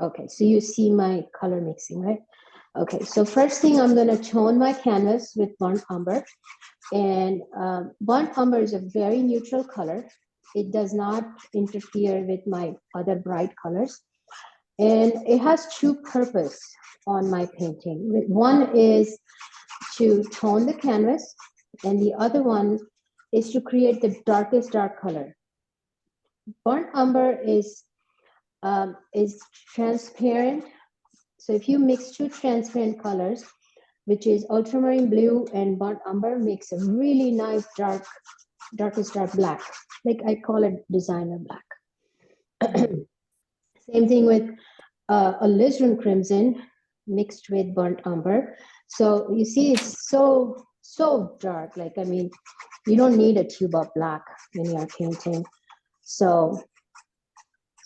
Okay, so you see my color mixing, right? Okay, so first thing I'm going to tone my canvas with burnt umber. And burnt umber is a very neutral color. It does not interfere with my other bright colors. And it has two purposes on my painting. One is to tone the canvas, and the other one is to create the darkest dark color. Burnt umber is transparent. So if you mix two transparent colors, which is ultramarine blue and burnt umber, makes a really nice darkest dark black. Like I call it designer black. Same thing with alizarin crimson mixed with burnt umber. So you see, it's so dark. Like, I mean, you don't need a tube of black when you are painting. So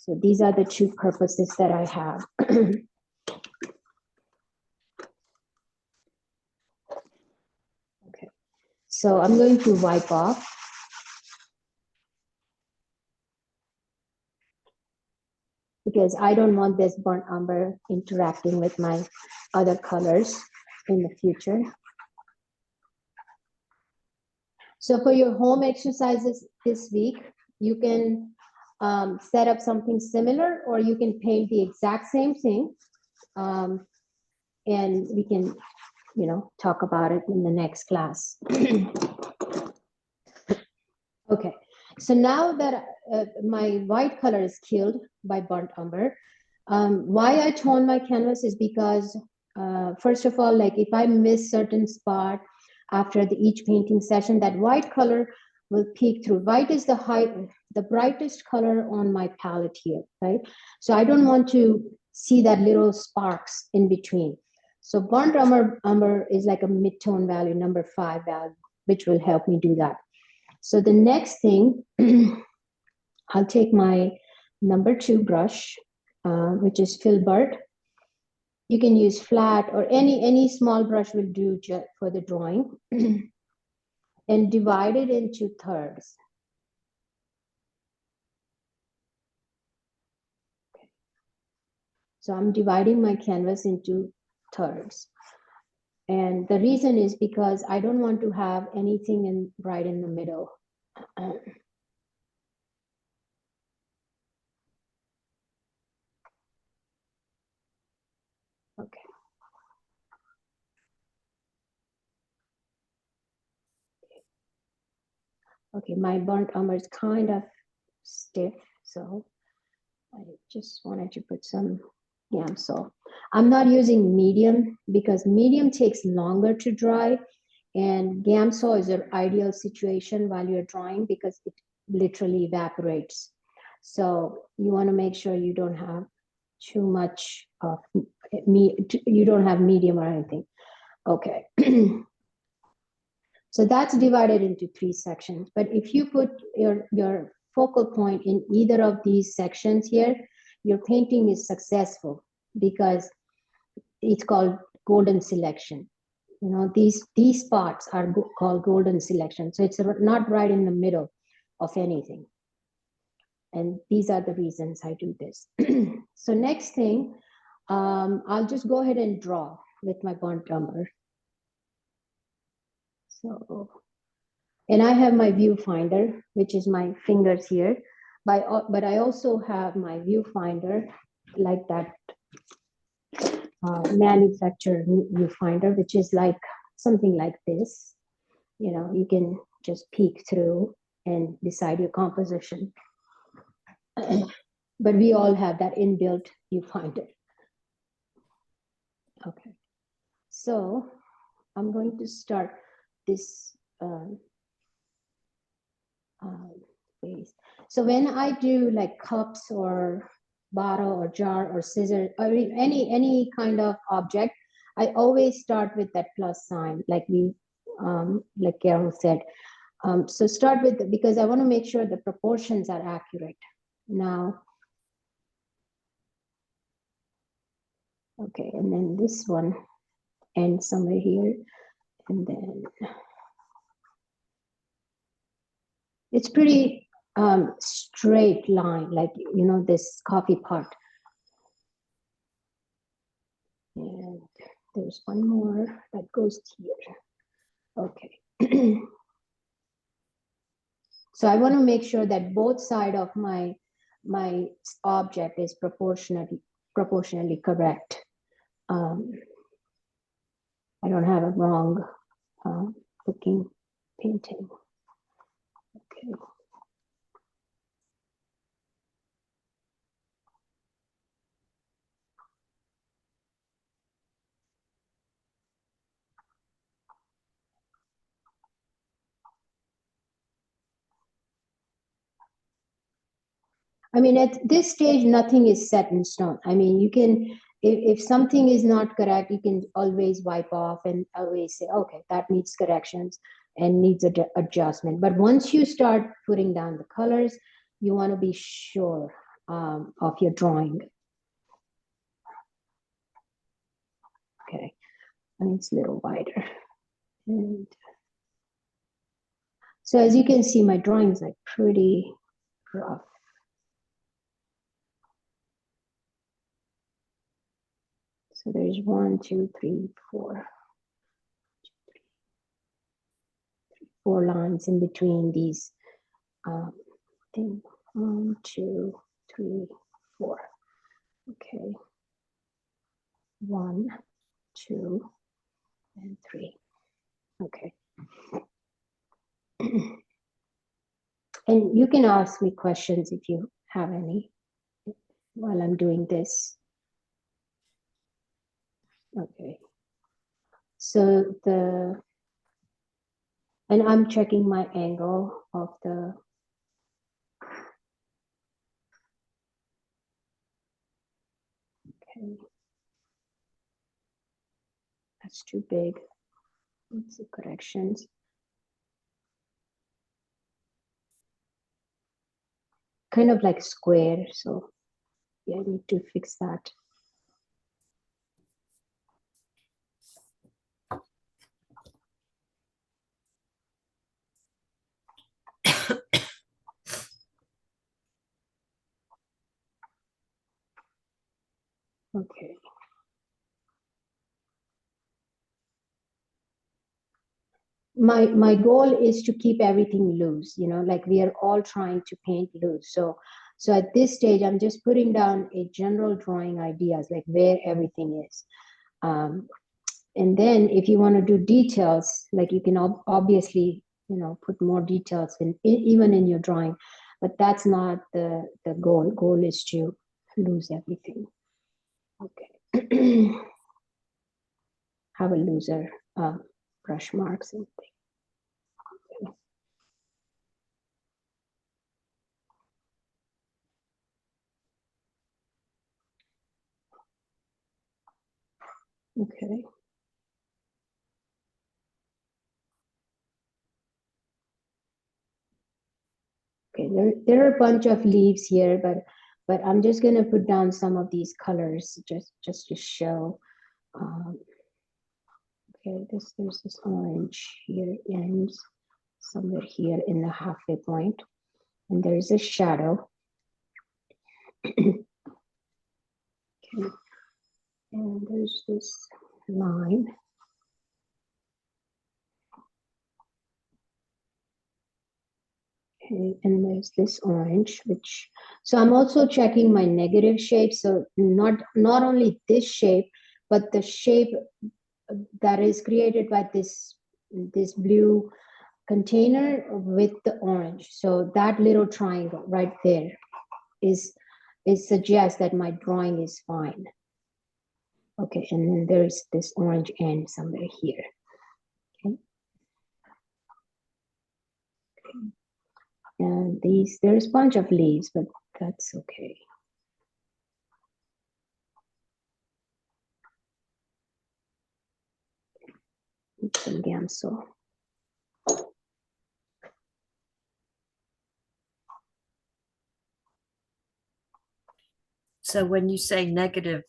these are the two purposes that I have. Okay, so I'm going to wipe off. Because I don't want this burnt umber interacting with my other colors in the future. So for your home exercises this week, you can set up something similar, or you can paint the exact same thing. And we can, talk about it in the next class. Okay, so now that my white color is killed by burnt umber, why I tone my canvas is because, first of all, like if I miss certain spot after each painting session, that white color will peek through. White is the brightest color on my palette here, right? So I don't want to see that little sparks in between. So burnt umber is like a mid-tone value, number 5 value, which will help me do that. So the next thing, I'll take my number 2 brush, which is filbert. You can use flat or any small brush will do just for the drawing, and divide it into thirds. Okay. So I'm dividing my canvas into thirds. And the reason is because I don't want to have anything right in the middle. Okay. Okay, my burnt umber is kind of stiff, so I just wanted to put some Gamsol. I'm not using medium because medium takes longer to dry, and Gamsol is an ideal situation while you're drawing because it literally evaporates. So you want to make sure you don't have too much of you don't have medium or anything. Okay. So that's divided into 3 sections. But if you put your focal point in either of these sections here, your painting is successful because it's called golden selection. These spots are called golden selection. So it's not right in the middle of anything. And these are the reasons I do this. So next thing, I'll just go ahead and draw with my burnt umber. So, and I have my viewfinder, which is my fingers here, but I also have my viewfinder like that manufactured viewfinder, which is like something like this. You can just peek through and decide your composition. But we all have that inbuilt viewfinder. Okay, so I'm going to start this phase. So when I do like cups or bottle or jar or scissors, I mean any kind of object, I always start with that plus sign, like like Carol said. So start with because I want to make sure the proportions are accurate. Now, okay, and then this one ends somewhere here, and then it's pretty straight line, like this coffee pot. there's one more that goes here. Okay. So I want to make sure that both sides of my object is proportionally correct. I don't have a wrong looking painting. Okay. I mean, at this stage, nothing is set in stone. I mean, you can, if something is not correct, you can always wipe off and always say, okay, that needs corrections and needs adjustment. But once you start putting down the colors, you want to be sure of your drawing. Okay, and it's a little wider. And so as you can see, my drawing is like pretty rough. So there's 1, 2, 3, 4. 4 lines in between these thing. 1, 2, 3, 4. Okay. 1, 2, and 3. Okay. And you can ask me questions if you have any while I'm doing this. Okay. So and I'm checking my angle of the, okay. That's too big. Let's see corrections. Kind of like square, so yeah, I need to fix that. Okay. My goal is to keep everything loose, you know, like we are all trying to paint loose. So at this stage, I'm just putting down a general drawing ideas, like where everything is. And then if you want to do details, like you can obviously, you know, put more details in even in your drawing, but that's not the goal. Goal is to lose everything. Okay. Have a looser brush marks and things. Okay. Okay, there are a bunch of leaves here, but I'm just going to put down some of these colors just to show. Okay, there's this orange here ends somewhere here in the halfway point, and there's a shadow. Okay, and there's this line. Okay, and there's this orange, which, so I'm also checking my negative shape. So not only this shape, but the shape that is created by this blue container with the orange. So that little triangle right there is suggests that my drawing is fine. Okay, and then there's this orange end somewhere here. Okay. And there's a bunch of leaves, but that's okay. Some gamso. So when you say negative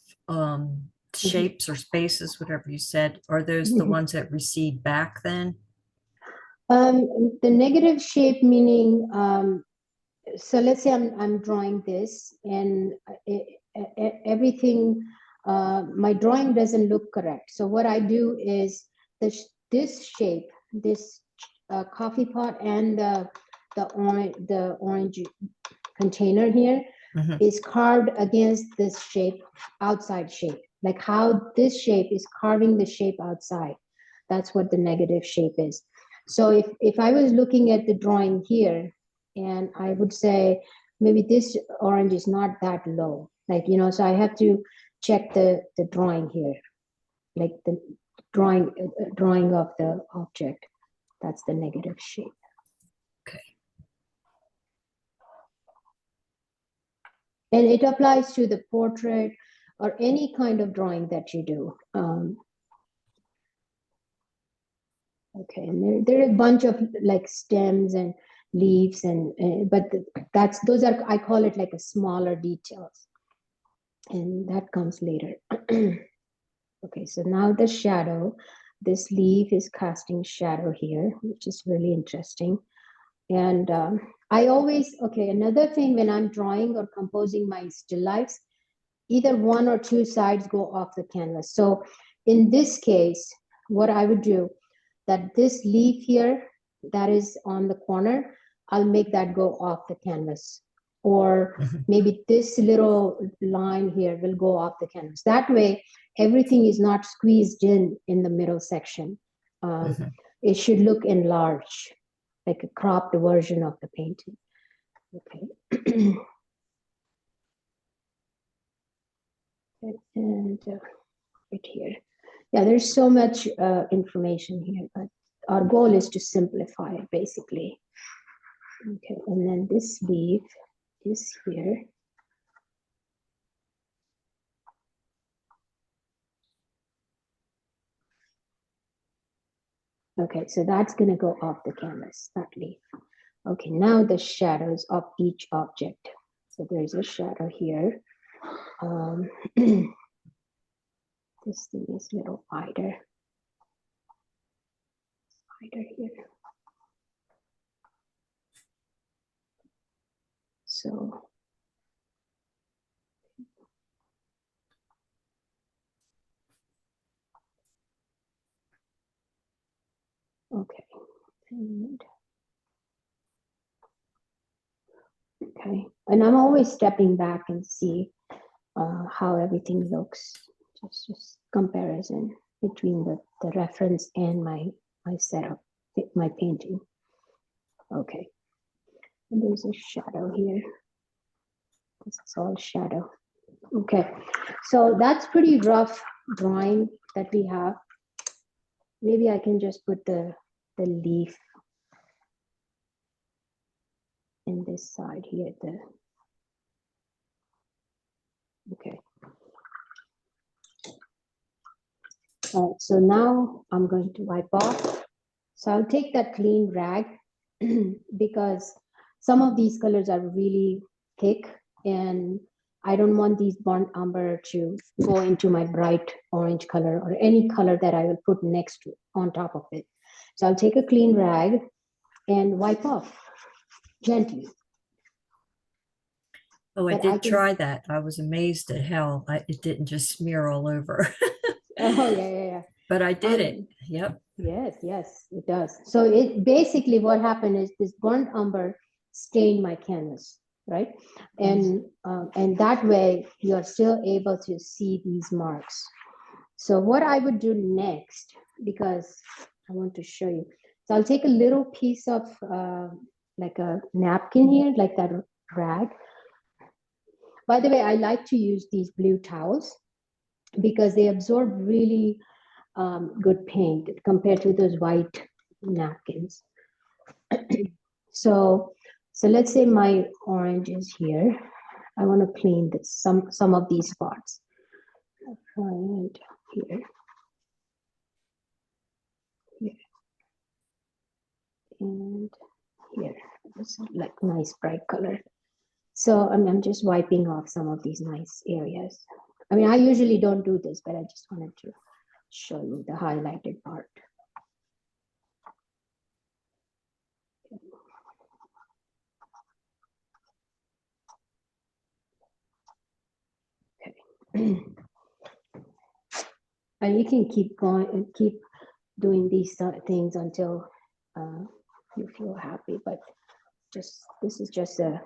shapes or spaces, whatever you said, are those the ones that recede back then? The negative shape meaning, so let's say I'm drawing this, and everything my drawing doesn't look correct. So what I do is this shape, this coffee pot and the orange container here is carved against this shape, outside shape, like how this shape is carving the shape outside. That's what the negative shape is. So if I was looking at the drawing here, and I would say maybe this orange is not that low, like, you know, so I have to check the drawing here, like the drawing of the object. That's the negative shape. Okay. And it applies to the portrait or any kind of drawing that you do. Okay, and there are a bunch of like stems and leaves, and but those are, I call it like a smaller details, and that comes later. Okay, so now the shadow, this leaf is casting shadow here, which is really interesting. And I always, okay, another thing when I'm drawing or composing my still lifes, either one or two sides go off the canvas. So in this case, what I would do, that this leaf here that is on the corner, I'll make that go off the canvas. Or maybe this little line here will go off the canvas. That way, everything is not squeezed in the middle section. It should look enlarged, like a cropped version of the painting. Okay. And right here. Yeah, there's so much information here, but our goal is to simplify it basically. Okay, and then this leaf is here. Okay, so that's gonna go off the canvas, that leaf. Okay, now the shadows of each object. So there's a shadow here. This thing is a little wider. Wider here. So okay. And okay, and I'm always stepping back and see how everything looks. Just comparison between the reference and my setup, my painting. Okay, and there's a shadow here. This is all shadow. Okay, so that's pretty rough drawing that we have. Maybe I can just put the leaf in this side here. Okay. All right, so now I'm going to wipe off. So I'll take that clean rag because some of these colors are really thick and I don't want these burnt umber to go into my bright orange color or any color that I will put next to on top of it. So I'll take a clean rag and wipe off gently. Oh, I did try that. I was amazed at how it didn't just smear all over. Oh, yeah. But I did it. Yep. Yes, it does. So it basically what happened is this burnt umber stained my canvas, right? And that way you're still able to see these marks. So what I would do next, because I want to show you, so I'll take a little piece of like a napkin here, like that rag. By the way, I like to use these blue towels because they absorb really good paint compared to those white napkins. So let's say my orange is here. I want to clean this, some of these spots. And here. And here. It's like nice bright color. So I'm just wiping off some of these nice areas. I mean, I usually don't do this, but I just wanted to show you the highlighted part. Okay. you can keep going and keep doing these things until you feel happy, but this is just a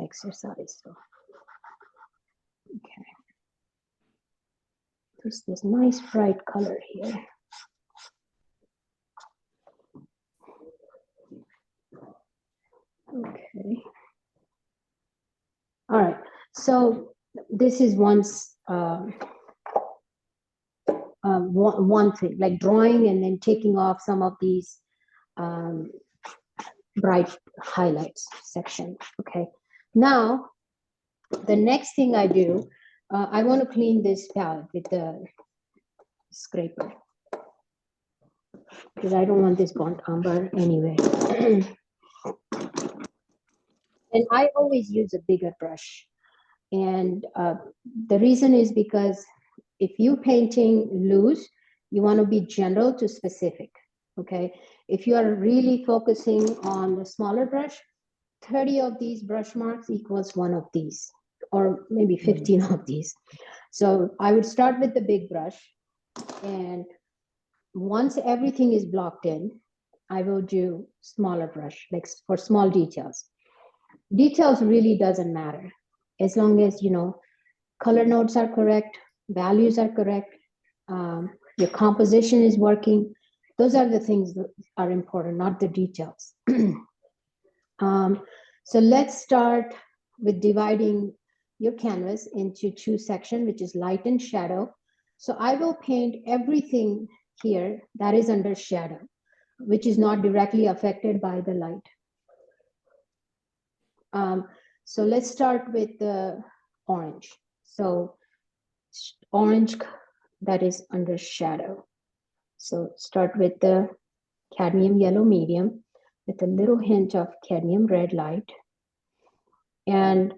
exercise. So okay, there's this nice bright color here. Okay. All right. So this is one thing, like drawing and then taking off some of these bright highlights section. Okay. Now, the next thing I do, I want to clean this palette with the scraper because I don't want this burnt umber anyway. And I always use a bigger brush. And the reason is because if you're painting loose, you want to be general to specific, okay? If you are really focusing on the smaller brush, 30 of these brush marks equals one of these, or maybe 15 of these. So I would start with the big brush, and once everything is blocked in, I will do smaller brush, like for small details. Details really doesn't matter as long as, you know, color notes are correct, values are correct, your composition is working. Those are the things that are important, not the details. So let's start with dividing your canvas into two sections, which is light and shadow. So I will paint everything here that is under shadow, which is not directly affected by the light. So let's start with the orange. So orange that is under shadow. So start with the cadmium yellow medium with a little hint of cadmium red light and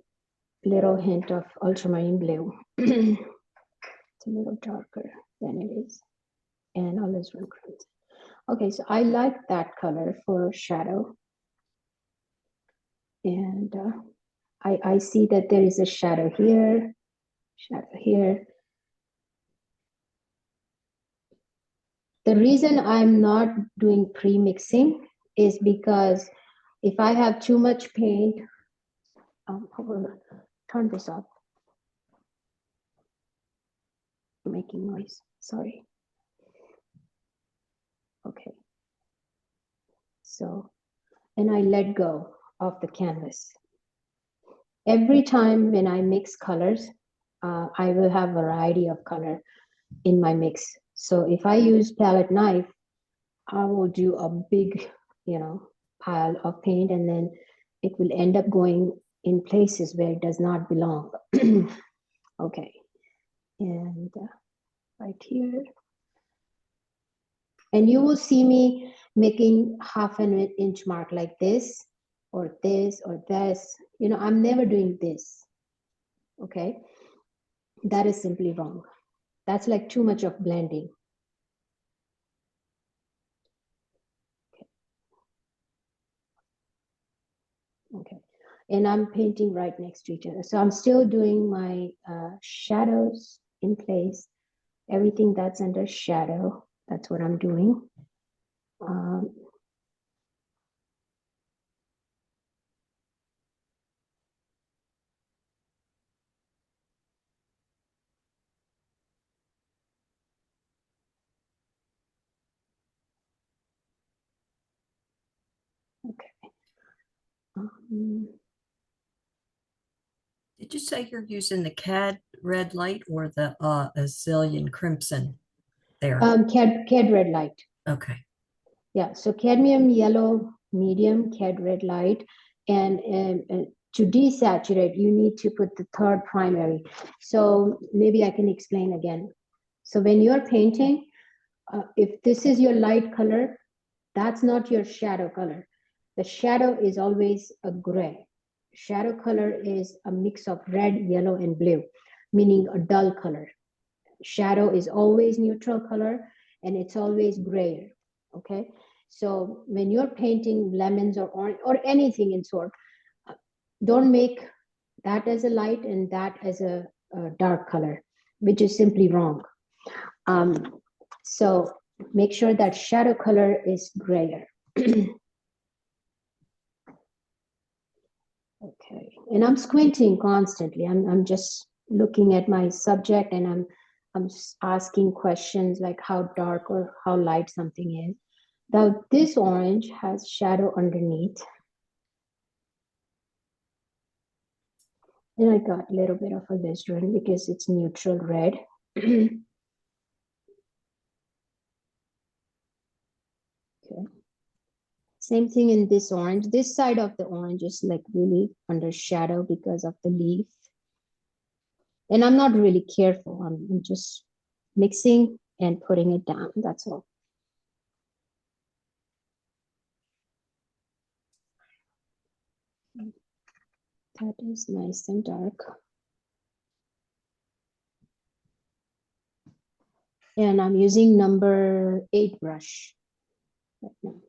little hint of ultramarine blue. It's a little darker than it is, and alizarin crimson. Okay, so I like that color for shadow. And I see that there is a shadow here, shadow here. The reason I'm not doing pre-mixing is because if I have too much paint, turn this off. I'm making noise, sorry. Okay. So, and I let go of the canvas. Every time when I mix colors, I will have variety of color in my mix. So if I use palette knife, I will do a big, you know, pile of paint, and then it will end up going in places where it does not belong. Okay, and right here. And you will see me making half an inch mark like this, or this, or this. You know, I'm never doing this, okay? That is simply wrong. That's like too much of blending. Okay, and I'm painting right next to each other. So I'm still doing my shadows in place. Everything that's under shadow, that's what I'm doing. Okay. Did you say you're using the cad red light or the azalea crimson there? Cad red light. Okay. Yeah, so cadmium yellow medium, cad red light, and to desaturate, you need to put the third primary. So maybe I can explain again. So when you're painting, if this is your light color, that's not your shadow color. The shadow is always a gray. Shadow color is a mix of red, yellow, and blue, meaning a dull color. Shadow is always neutral color, and it's always grayer, okay? So when you're painting lemons or orange or anything in sort, don't make that as a light and that as a dark color, which is simply wrong. So make sure that shadow color is grayer. Okay, and I'm squinting constantly. I'm just looking at my subject, and I'm just asking questions like how dark or how light something is. Now this orange has shadow underneath. And I got a little bit of alizarin because it's neutral red. Okay. Same thing in this orange. This side of the orange is like really under shadow because of the leaf. And I'm not really careful. I'm just mixing and putting it down. That's all. That is nice and dark. And I'm using number 8 brush right now.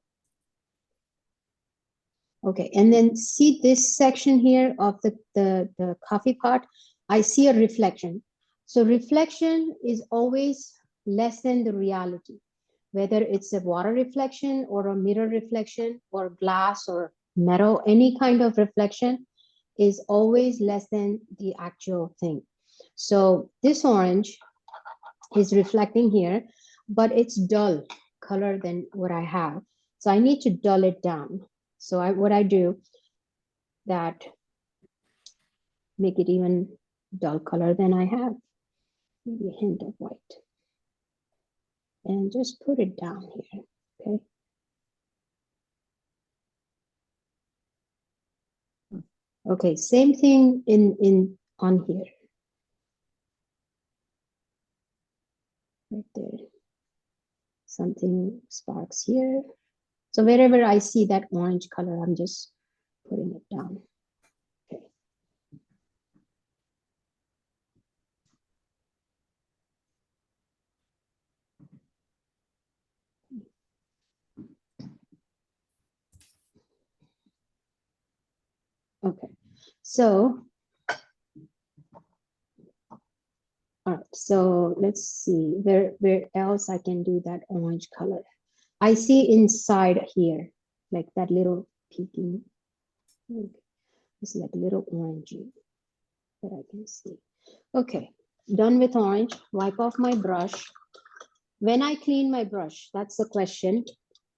Okay, and then see this section here of the coffee pot, I see a reflection. So reflection is always less than the reality, whether it's a water reflection or a mirror reflection or glass or metal, any kind of reflection is always less than the actual thing. So this orange is reflecting here, but it's dull color than what I have. So I need to dull it down. So what I do that make it even dull color than I have, maybe a hint of white, and just put it down here. Okay. Okay, same thing in on here. Right there. Something sparks here. So wherever I see that orange color, I'm just putting it down. Okay. Okay, so, all right, so let's see where else I can do that orange color. I see inside here, like that little peeking, it's like a little orangey that I can see. Okay, done with orange, wipe off my brush. When I clean my brush, that's the question.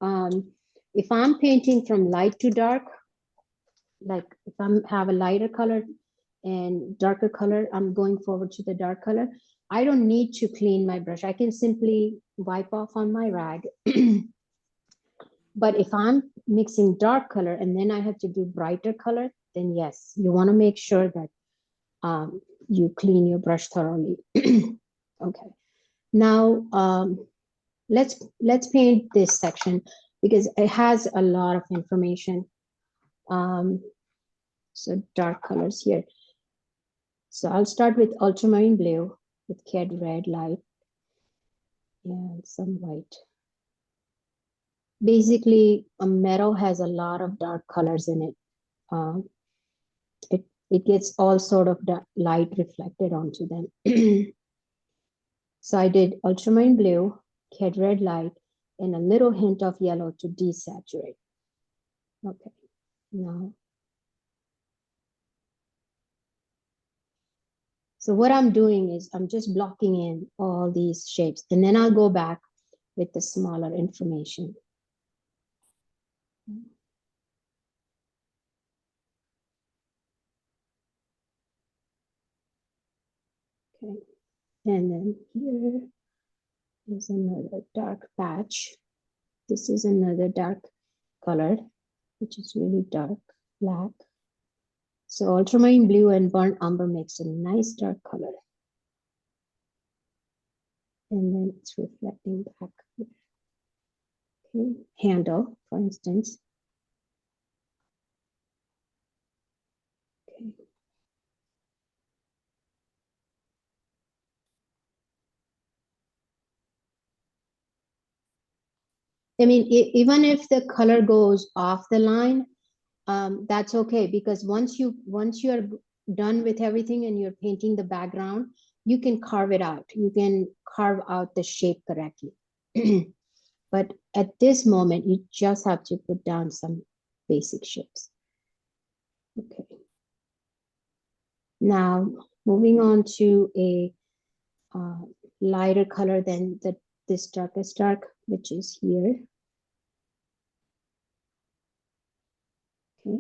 If I'm painting from light to dark, like if I have a lighter color and darker color, I'm going forward to the dark color. I don't need to clean my brush. I can simply wipe off on my rag. But if I'm mixing dark color and then I have to do brighter color, then yes, you want to make sure that you clean your brush thoroughly. Okay, now let's paint this section because it has a lot of information. So dark colors here. So I'll start with ultramarine blue with cad red light and some white. Basically, a metal has a lot of dark colors in it. It gets all sort of light reflected onto them. So I did ultramarine blue, cad red light, and a little hint of yellow to desaturate. Okay, now. So what I'm doing is I'm just blocking in all these shapes, and then I'll go back with the smaller information. Okay, and then here is another dark patch. This is another dark color, which is really dark black. So ultramarine blue and burnt umber makes a nice dark color. And then it's reflecting back here. Okay, handle, for instance. Okay. I mean, even if the color goes off the line, that's okay, because once you're done with everything and you're painting the background, you can carve it out. You can carve out the shape correctly. But at this moment, you just have to put down some basic shapes. Okay. Now, moving on to a lighter color than this darkest dark, which is here. Okay.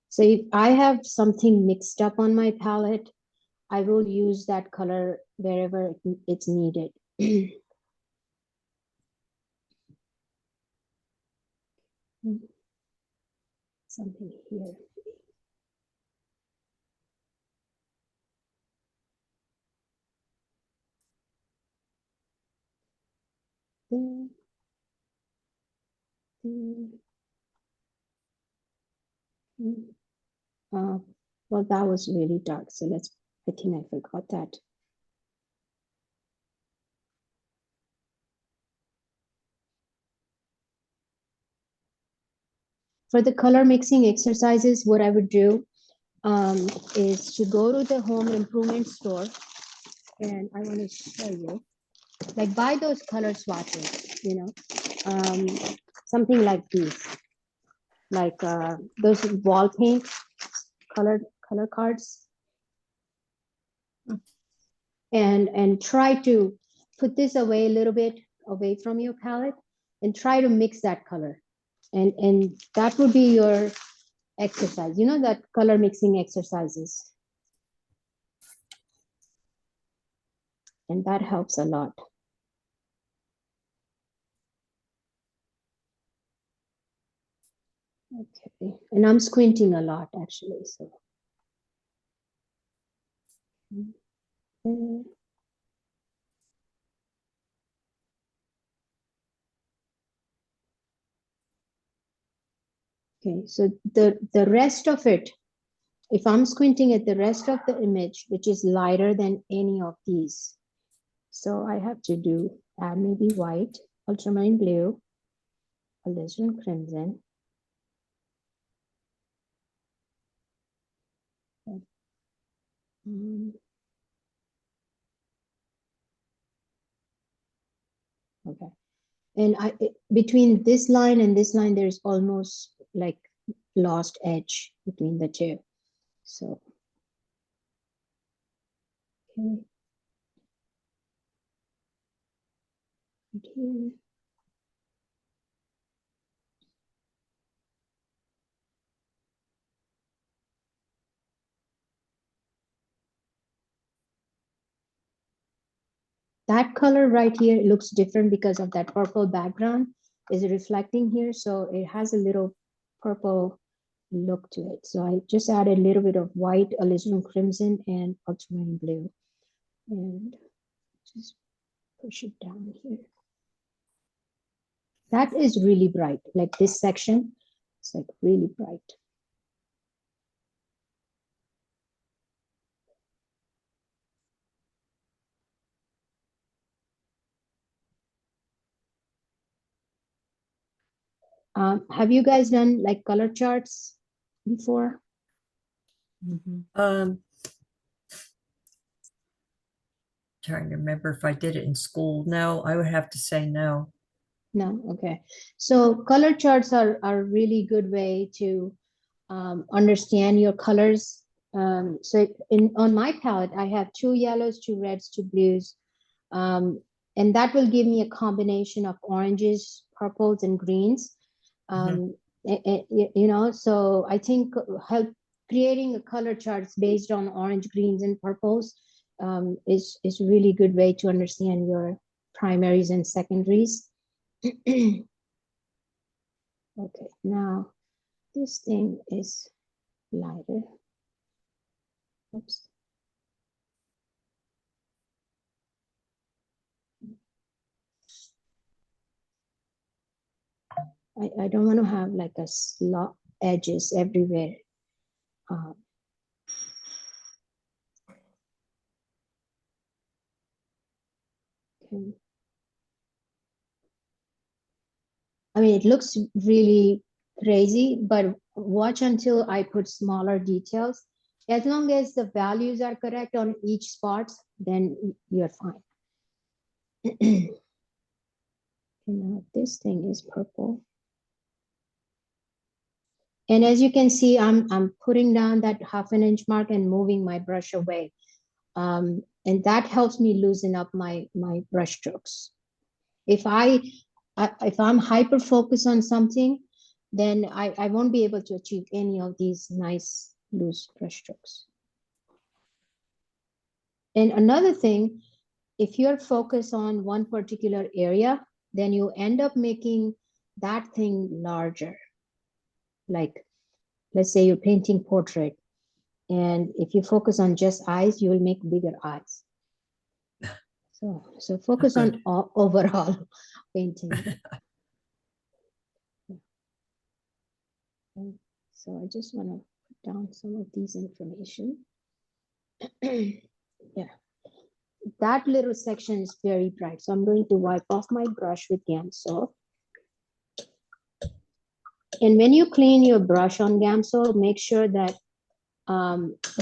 So if I have something mixed up on my palette, I will use that color wherever it's needed. Something here. There. Well, that was really dark. So I think I forgot that. For the color mixing exercises, what I would do is to go to the home improvement store, and I want to show you, like buy those color swatches, something like these, like those wall paint color cards, and try to put this away a little bit away from your palette and try to mix that color, and that would be your exercise, that color mixing exercises, and that helps a lot. Okay, and I'm squinting a lot actually, so. Okay, so the rest of it, if I'm squinting at the rest of the image, which is lighter than any of these, so I have to add maybe white, ultramarine blue, alizarin crimson. Okay, and between this line and this line, there's almost like lost edge between the two. So, okay. Right here. That color right here looks different because of that purple background is reflecting here. So it has a little purple look to it. So I just added a little bit of white, alizarin crimson, and ultramarine blue. And just push it down here. That is really bright. Like this section, it's like really bright. Have you guys done like color charts before? Trying to remember if I did it in school. No, I would have to say no. No, okay. So color charts are a really good way to understand your colors. So on my palette, I have 2 yellows, 2 reds, 2 blues. And that will give me a combination of oranges, purples, and greens. So I think creating a color charts based on orange, greens, and purples is a really good way to understand your primaries and secondaries. Okay, now this thing is lighter. Oops. I don't want to have like a slot edges everywhere. Okay. I mean, it looks really crazy, but watch until I put smaller details As long as the values are correct on each spot, then you're fine. Now this thing is purple. And as you can see, I'm putting down that 1/2 inch mark and moving my brush away. And that helps me loosen up my brush strokes. If I'm hyper focused on something, then I won't be able to achieve any of these nice loose brush strokes. And another thing, if you're focused on one particular area, then you end up making that thing larger. Like, let's say you're painting portrait, and if you focus on just eyes, you will make bigger eyes. So focus on overall painting. So I just want to put down some of these information. Yeah, that little section is very bright, so I'm going to wipe off my brush with Gamsol. And when you clean your brush on Gamsol, make sure that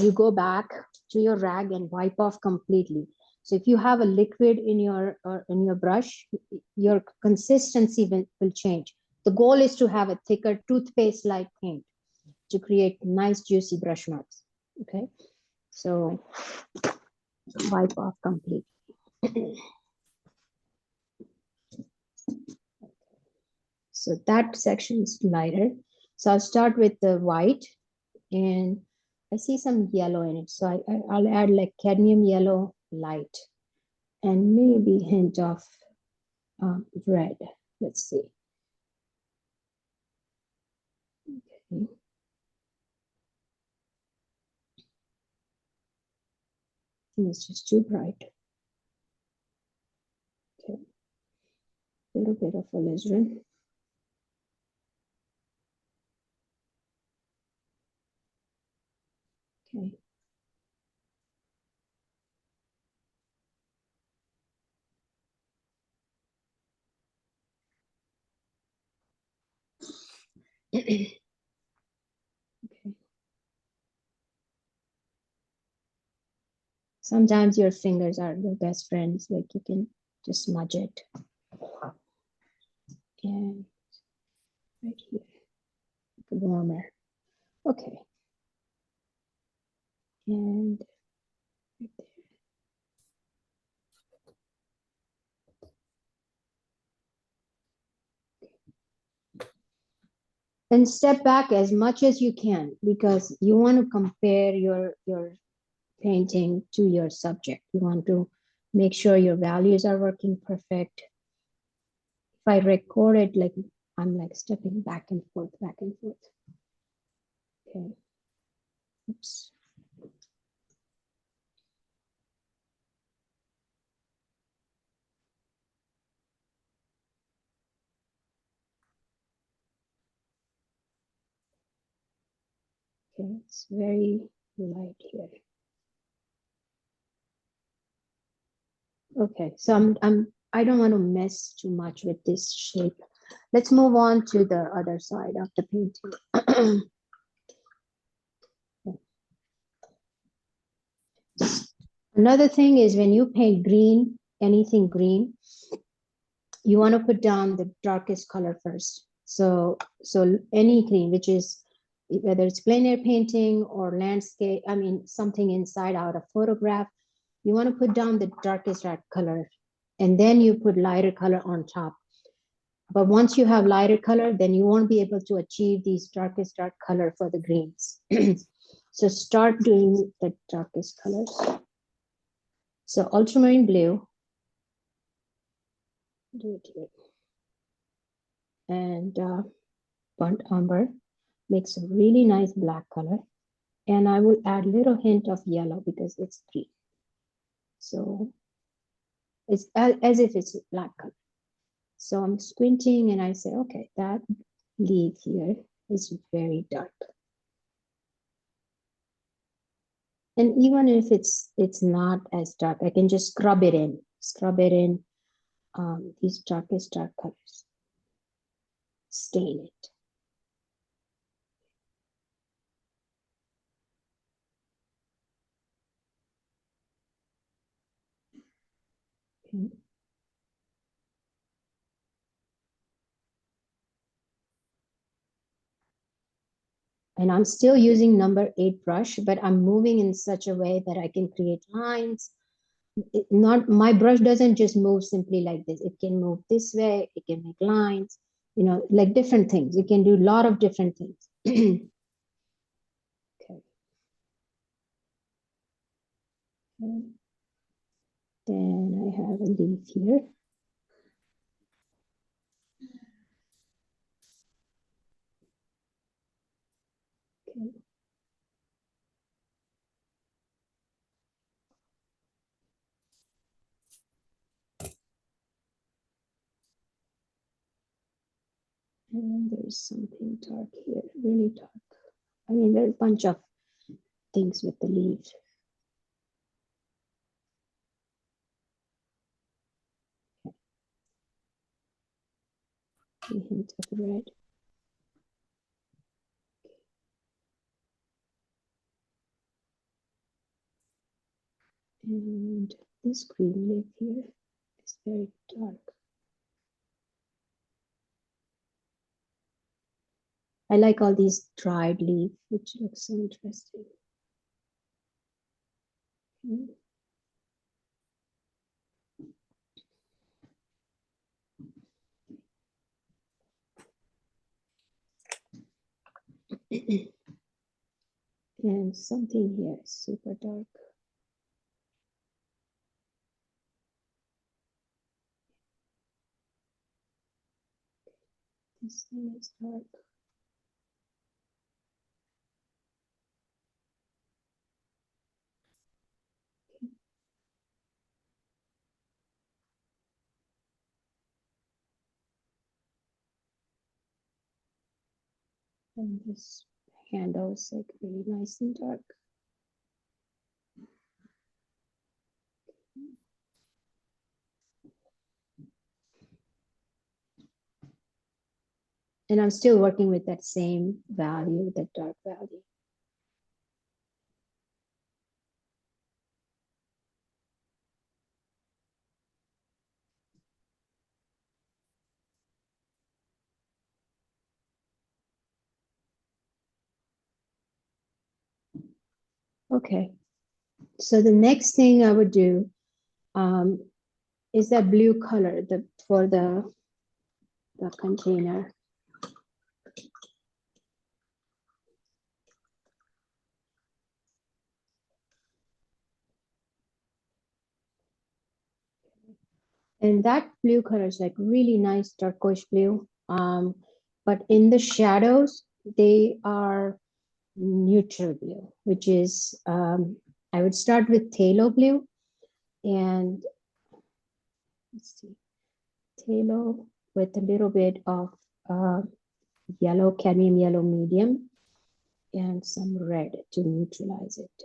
you go back to your rag and wipe off completely. So if you have a liquid in your brush, your consistency will change. The goal is to have a thicker toothpaste-like paint to create nice juicy brush marks. Okay, so wipe off completely. So that section is lighter. So I'll start with the white, and I see some yellow in it. So I'll add like cadmium yellow light and maybe a hint of red. Let's see. Okay. I think it's just too bright. Okay. A little bit of alizarin. Okay. Okay. Sometimes your fingers are your best friends, like you can just smudge it. And right here, warmer. Okay. And right there. And step back as much as you can, because you want to compare your painting to your subject. You want to make sure your values are working perfect. If I record it, like I'm like stepping back and forth. Okay. Oops. Okay, it's very light here. Okay, so I don't want to mess too much with this shape. Let's move on to the other side of the painting. Another thing is when you paint green, anything green, you want to put down the darkest color first. So any green, which is whether it's plein air painting or landscape, I mean something inside out a photograph, you want to put down the darkest dark color, and then you put lighter color on top. But once you have lighter color, then you won't be able to achieve these darkest dark color for the greens. So start doing the darkest colors. So ultramarine blue, do it here, and burnt umber makes a really nice black color. And I will add a little hint of yellow because it's green. So it's as if it's black color. So I'm squinting and I say, okay, that leaf here is very dark. And even if it's not as dark, I can just scrub it in these darkest dark colors. Stain it. Okay. And I'm still using number 8 brush, but I'm moving in such a way that I can create lines. Not my brush doesn't just move simply like this. It can move this way. It can make lines, you know, like different things. It can do a lot of different things. Okay. Then I have a leaf here. Okay. And there's something dark here, really dark. I mean, there's a bunch of things with the leaves. A hint of red. And this green leaf here is very dark. I like all these dried leaves, which looks so interesting. Okay. And something here is super dark. This thing is dark. And this handle is like really nice and dark. And I'm still working with that same value, that dark value. Okay, so the next thing I would do is that blue color for the container. And that blue color is like really nice turquoise blue. But in the shadows, they are neutral blue, which is, I would start with phthalo blue. And let's see, phthalo with a little bit of yellow, cadmium yellow medium, and some red to neutralize it.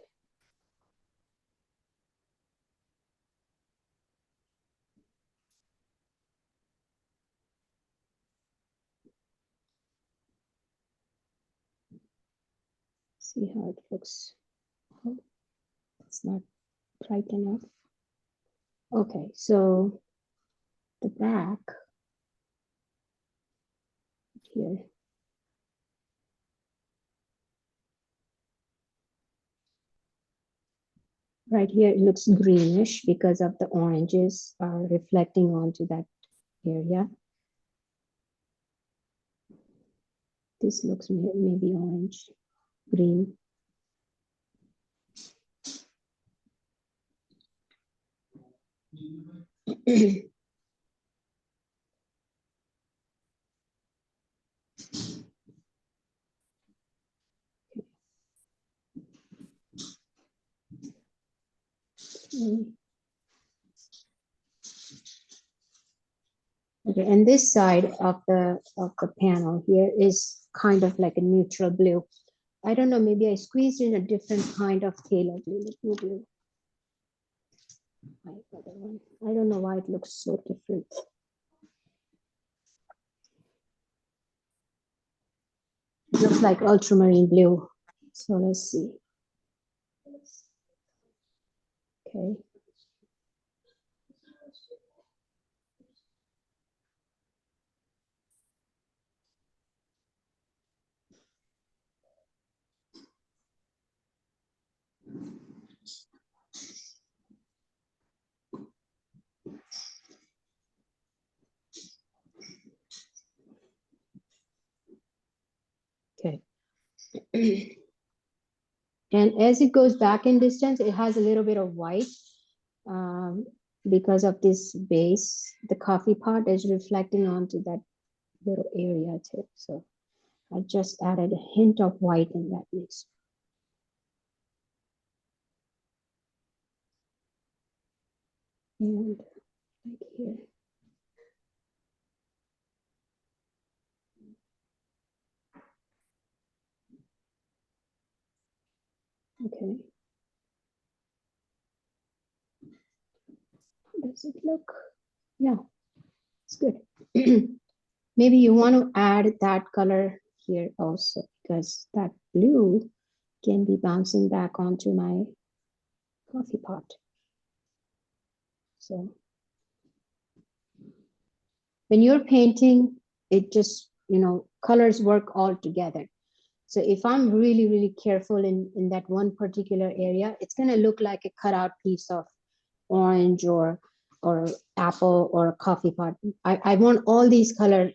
See how it looks. Oh, it's not bright enough. Okay, so the back here. Right here, it looks greenish because of the oranges are reflecting onto that area. This looks maybe orange, green. Okay, and this side of the panel here is kind of like a neutral blue. I don't know, maybe I squeezed in a different kind of phthalo blue. Let me do my other one. I don't know why it looks so different. It looks like ultramarine blue. So let's see. Okay. And as it goes back in distance, it has a little bit of white um, because of this base. The coffee pot is reflecting onto that little area too. So I just added a hint of white in that mix. And like here. Okay. How does it look? Yeah, it's good. Maybe you want to add that color here also, because that blue can be bouncing back onto my coffee pot. So when you're painting, it just, colors work all together. So if I'm really, really careful in that one particular area, it's going to look like a cutout piece of orange or apple or a coffee pot. I want all these colors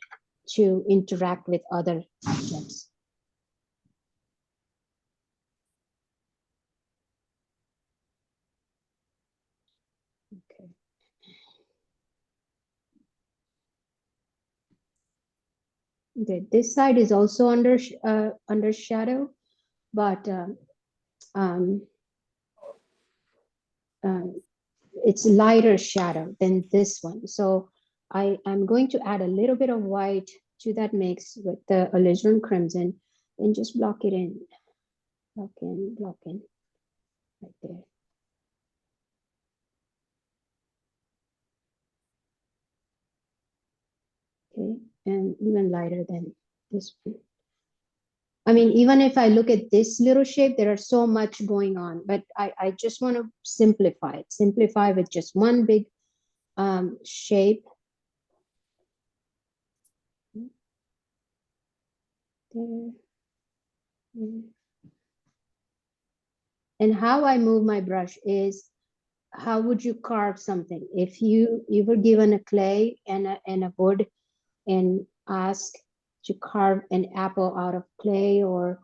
to interact with other objects. Okay. Okay, this side is also under shadow, but um, it's lighter shadow than this one. So I'm going to add a little bit of white to that mix with the alizarin crimson and just block it in, block in, right there. Okay, and even lighter than this one. I mean, even if I look at this little shape, there are so much going on, but I just want to simplify with just one big shape. There. And how I move my brush is, how would you carve something? If you were given a clay and a wood and asked to carve an apple out of clay or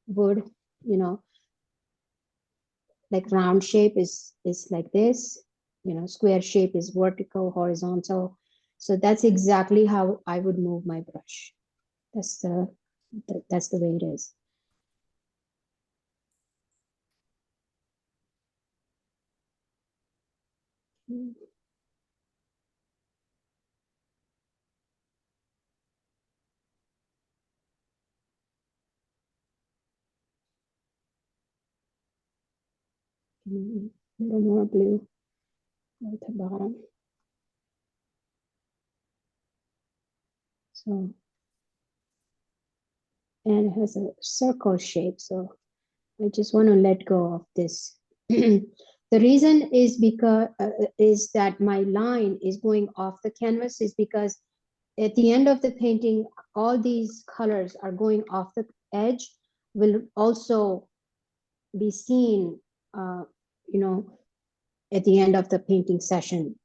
wood, like round shape is like this, square shape is vertical, horizontal. So that's exactly how I would move my brush. That's the way it is. A little more blue at the bottom. So, and it has a circle shape. So I just want to let go of this. The reason is because is that my line is going off the canvas is because at the end of the painting, all these colors are going off the edge, will also be seen, at the end of the painting session.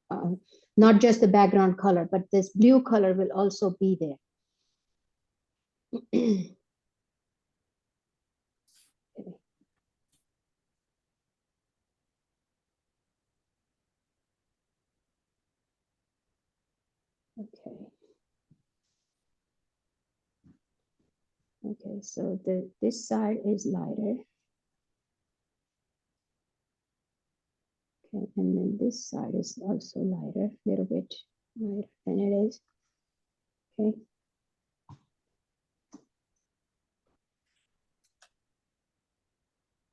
Not just the background color, but this blue color will also be there. Okay. Okay, so this side is lighter. Okay, and then this side is also lighter, a little bit lighter than it is. Okay.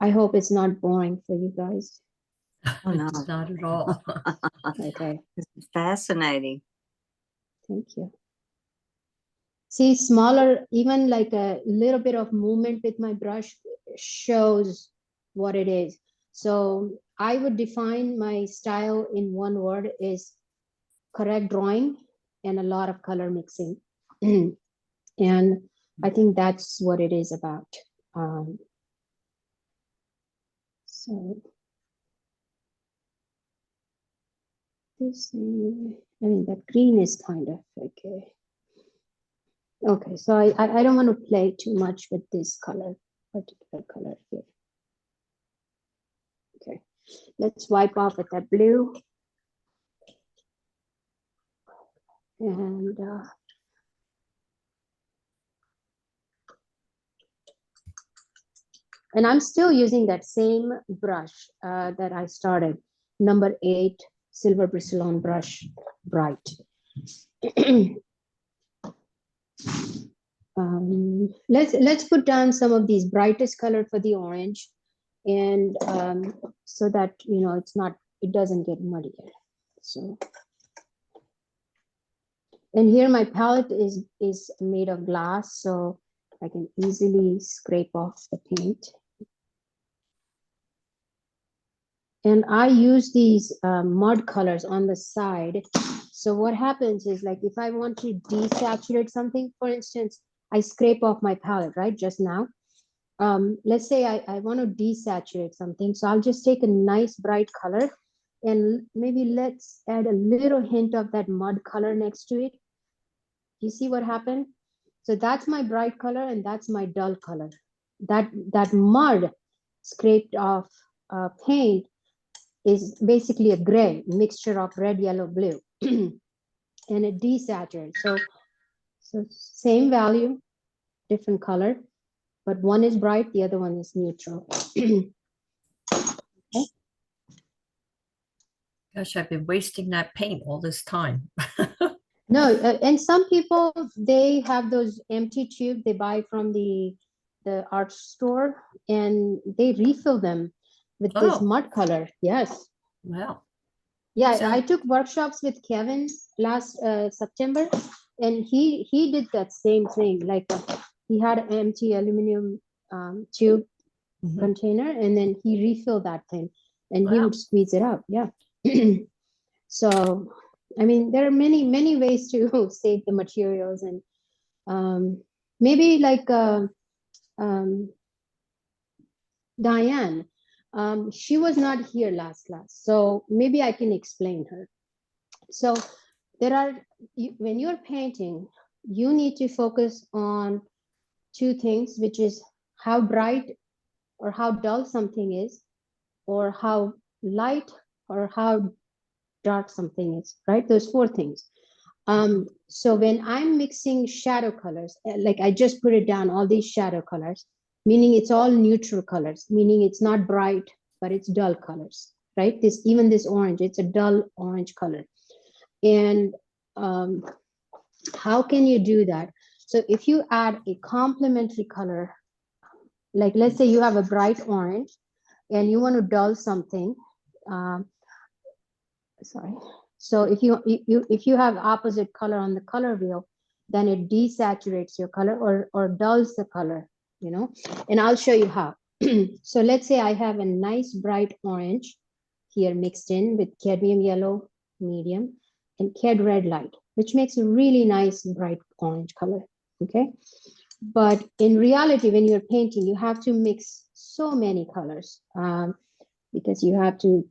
I hope it's not boring for you guys. Oh, no. It's not at all. Okay. It's fascinating. Thank you. See, smaller, even like a little bit of movement with my brush shows what it is. So I would define my style in one word is correct drawing and a lot of color mixing. And I think that's what it is about. So this, I mean, that green is kind of okay. Okay, so I don't want to play too much with this color particular color here. Okay, let's wipe off with that blue. And I'm still using that same brush that I started, number 8 silver bristleone brush, bright. Let's put down some of these brightest color for the orange, and so that it doesn't get muddy. So, and here my palette is made of glass, so I can easily scrape off the paint. And I use these mud colors on the side. So what happens is, like, if I want to desaturate something, for instance, I scrape off my palette, right, just now. Let's say I want to desaturate something. So I'll just take a nice bright color and maybe let's add a little hint of that mud color next to it. You see what happened? So that's my bright color and that's my dull color. That mud scraped off paint is basically a gray mixture of red, yellow, blue, and it desaturates. So same value, different color, but one is bright, the other one is neutral. Okay. Gosh, I've been wasting that paint all this time. No, and some people, they have those empty tubes they buy from the art store, and they refill them with this mud color. Yes. Wow. Yeah, So, I took workshops with Kevin last September, and he did that same thing. Like he had an empty aluminum tube container, and then he refilled that thing, and he would squeeze it out. Yeah. So, I mean, there are many ways to save the materials, and maybe like Diane, she was not here last class, so maybe I can explain her. So there are, when you're painting, you need to focus on two things, which is how bright or how dull something is, or how light or how dark something is, right? Those 4 things. So when I'm mixing shadow colors, like I just put it down, all these shadow colors, meaning it's all neutral colors, meaning it's not bright, but it's dull colors, right? Even this orange, it's a dull orange color. And how can you do that? So if you add a complementary color, like let's say you have a bright orange and you want to dull something, sorry. So if you have opposite color on the color wheel, then it desaturates your color or dulls the color, and I'll show you how. So let's say I have a nice bright orange here mixed in with cadmium yellow medium and cad red light, which makes a really nice bright orange color. Okay. But in reality, when you're painting, you have to mix so many colors because you have to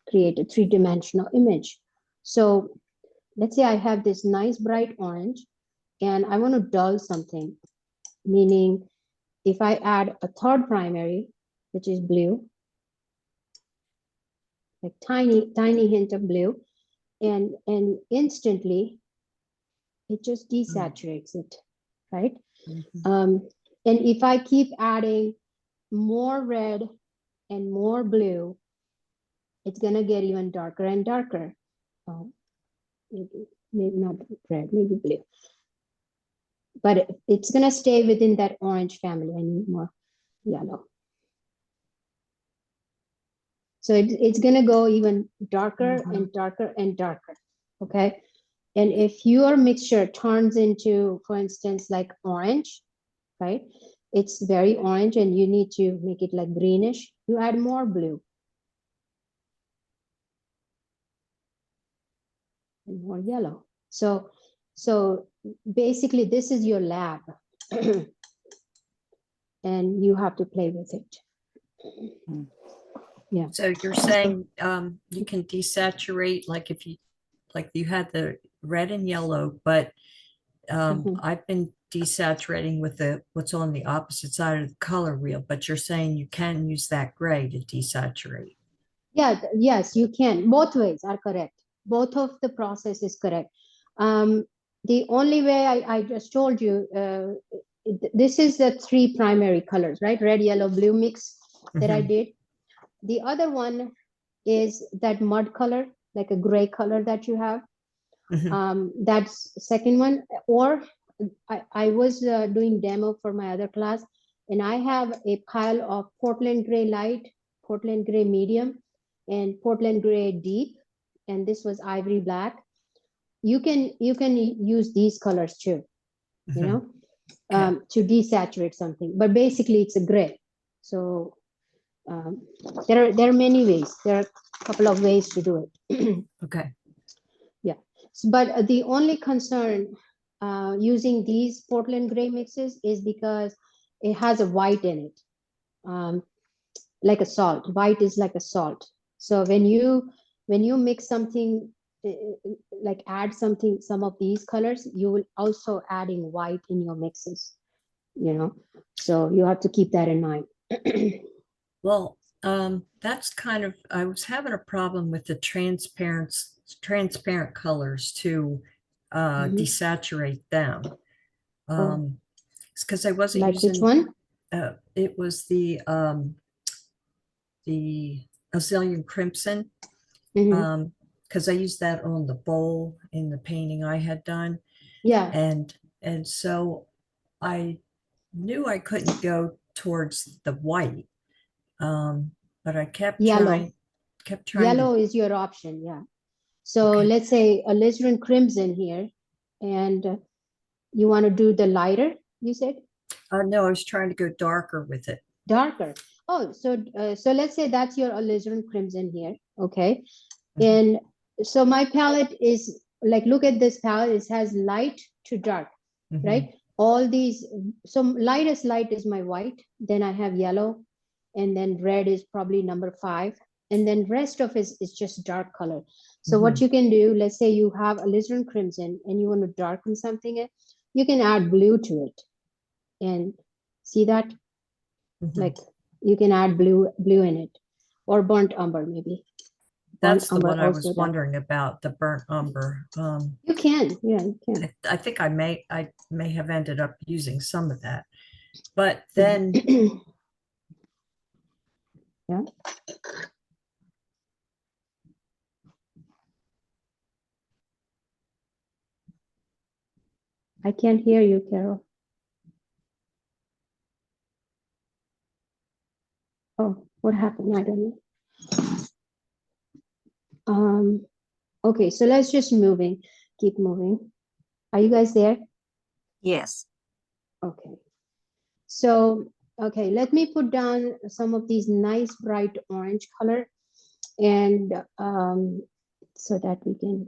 create a 3-dimensional image. So let's say I have this nice bright orange and I want to dull something, meaning if I add a 3rd primary, which is blue, like tiny hint of blue, and instantly it just desaturates it, right? And if I keep adding more red and more blue, it's gonna get even darker and darker. Maybe not red, maybe blue. But it's gonna stay within that orange family. I need more yellow. So it's gonna go even darker and darker and darker, okay? And if your mixture turns into, for instance, like orange, right? It's very orange and you need to make it like greenish, you add more blue. And more yellow. So basically this is your lab and you have to play with it. Yeah. So you're saying you can desaturate, like you had the red and yellow, but I've been desaturating with the what's on the opposite side of the color wheel, but you're saying you can use that gray to desaturate. Yeah, yes, you can. Both ways are correct. Both of the process is correct. The only way I just told you, this is the three primary colors, right? Red, yellow, blue mix that I did. The other one is that mud color, like a gray color that you have. That's second one. Or I was doing demo for my other class, and I have a pile of Portland gray light, Portland gray medium, and Portland gray deep, and this was ivory black. You can use these colors too, you know, to desaturate something, but basically it's a gray. So there are many ways. There are a couple of ways to do it. Okay. Yeah, but the only concern using these Portland gray mixes is because it has a white in it, like a salt. White is like a salt. So when you mix something, like add something, some of these colors, you will also adding white in your mixes, you know. So you have to keep that in mind. Well, that's kind of, I was having a problem with the transparent colors to desaturate them. It's because I wasn't Like using, which one? It was the Azalea Crimson, because I used that on the bowl in the painting I had done. Yeah. And so I knew I couldn't go towards the white, but I kept Yellow. trying Yellow to. is your option, yeah. So let's say alizarin crimson here, and you want to do the lighter, you said? No, I was trying to go darker with it. Darker. Oh, so let's say that's your alizarin crimson here, okay? And so my palette is like, look at this palette, it has light to dark, right? All these, so lightest light is my white, then I have yellow, and then red is probably number 5, and then rest of it is just dark color. So what you can do, let's say you have alizarin crimson and you want to darken something, you can add blue to it. And see that? Like you can add blue in it, or burnt umber maybe. That's the one I was wondering about, the burnt umber. You can, yeah, you can. I think I may have ended up using some of that, but then yeah. I can't hear you, Carol. Oh, what happened? I don't know. Okay, so let's just keep moving. Are you guys there? Yes. Okay. So, okay, let me put down some of these nice bright orange color, and so that we can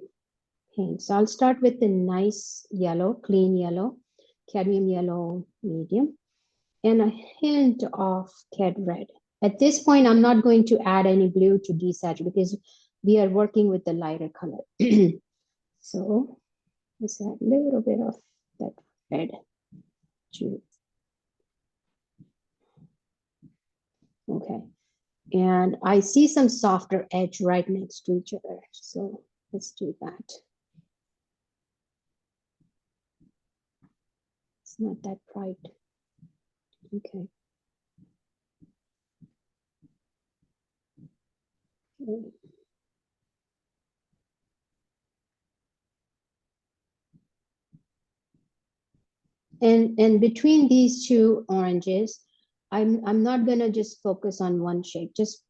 paint. So I'll start with the nice yellow, clean yellow, cadmium yellow medium, and a hint of cad red. At this point, I'm not going to add any blue to desaturate because we are working with the lighter color. So let's add a little bit of that red to. Okay. And I see some softer edge right next to each other. So let's do that. It's not that bright. Okay. And between these two oranges, I'm not gonna just focus on one shade. Just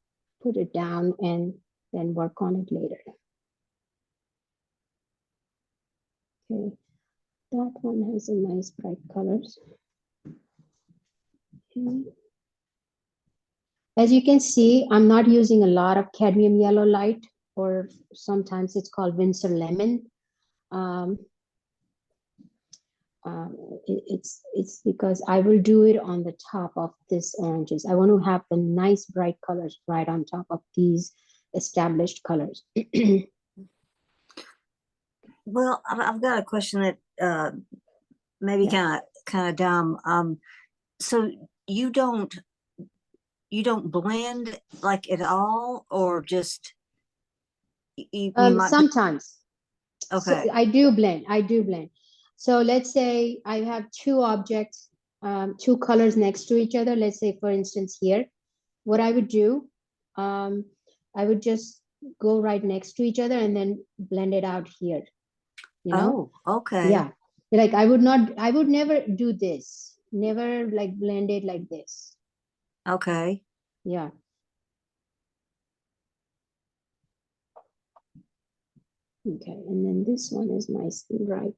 put it down and then work on it later. Okay, that one has a nice bright colors. Okay. As you can see, I'm not using a lot of cadmium yellow light, or sometimes it's called Windsor lemon. It's because I will do it on the top of this oranges. I want to have the nice bright colors right on top of these established colors. Well, I've got a question that maybe kind of kind of dumb. So you don't blend like at all, or just you might Sometimes. okay. So I do blend. So let's say I have two objects, two colors next to each other. Let's say, for instance, here, what I would do, I would just go right next to each other and then blend it out here. You know? Oh, okay. Yeah. Like I would never do this. Never like blend it like this. Okay. Yeah. Okay, and then this one is nicely right.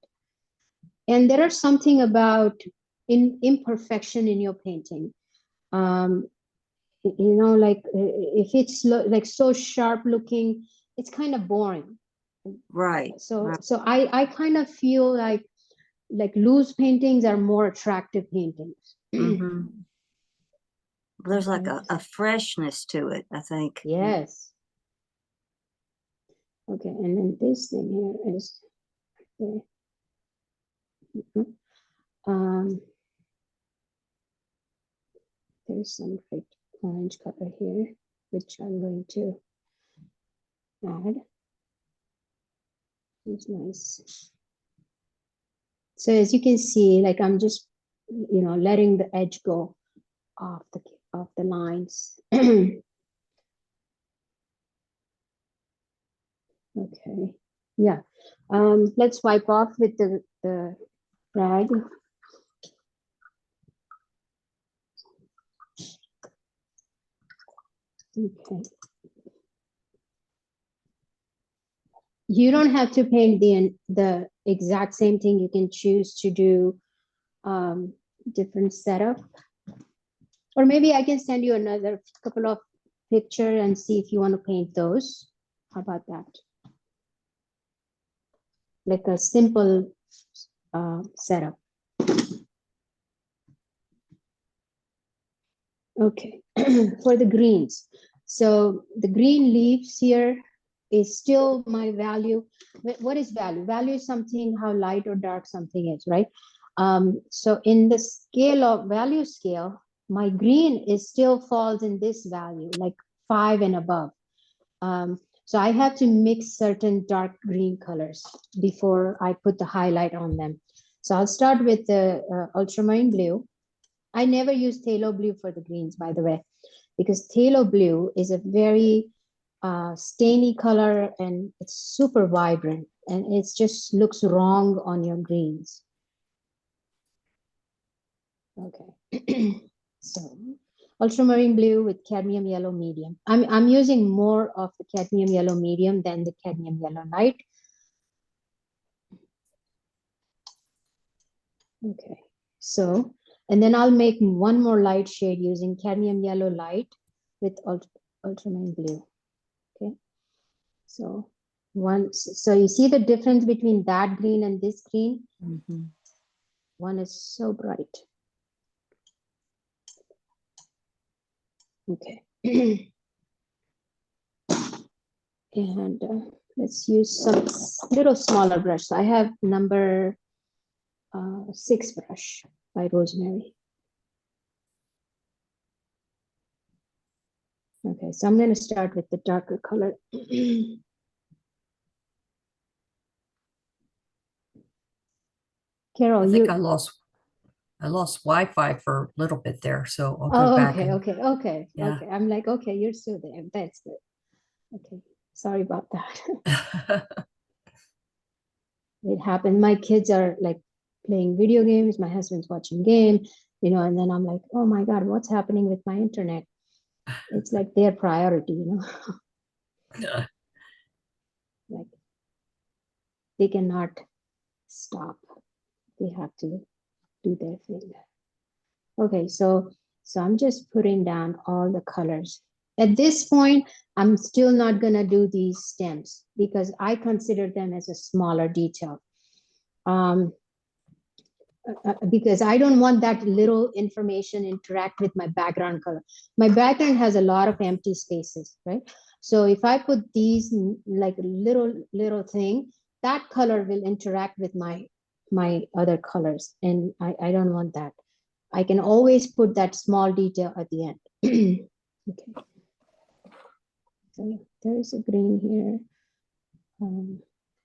And there are something about imperfection in your painting. You know, like if it's like so sharp looking, it's kind of boring. Right. So right. so I kind of feel like loose paintings are more attractive paintings. Mm-hmm. There's like a freshness to it, I think. Yes. Okay, and then this thing here is okay. There's some bright orange color here, which I'm going to add. It's nice. So as you can see, like I'm just, you know, letting the edge go off the lines. Okay, yeah. Let's wipe off with the rag. Okay. You don't have to paint the exact same thing. You can choose to do different setup. Or maybe I can send you another couple of pictures and see if you want to paint those. How about that? Like a simple setup. Okay, for the greens. So the green leaves here is still my value. What is value? Value is something, how light or dark something is, right? So in the scale of value scale, my green is still falls in this value, like 5 and above. So I have to mix certain dark green colors before I put the highlight on them. So I'll start with the ultramarine blue. I never use phthalo blue for the greens, by the way, because phthalo blue is a very stainy color and it's super vibrant and it just looks wrong on your greens. Okay, so ultramarine blue with cadmium yellow medium. I'm using more of the cadmium yellow medium than the cadmium yellow light. Okay, so, and then I'll make one more light shade using cadmium yellow light with ultramarine blue. Okay, so so you see the difference between that green and this green? Mm-hmm. One is so bright. Okay. And let's use some little smaller brush. So I have number 6 brush by Rosemary. Okay, so I'm going to start with the darker color. Carol, I think I lost Wi-Fi for a little bit there, so I'll go back. Okay. Yeah. Okay. I'm like, okay, you're still there. That's good. Okay, sorry about that. It happened. My kids are like playing video games. My husband's watching game, you know, and then I'm like, oh my God, what's happening with my internet? It's like their priority, you know. Like they cannot stop. They have to do their thing. Okay, so I'm just putting down all the colors. At this point, I'm still not gonna do these stems because I consider them as a smaller detail. Because I don't want that little information interact with my background color. My background has a lot of empty spaces, right? So if I put these like little thing, that color will interact with my my other colors, and I don't want that. I can always put that small detail at the end. Okay. So there is a green here.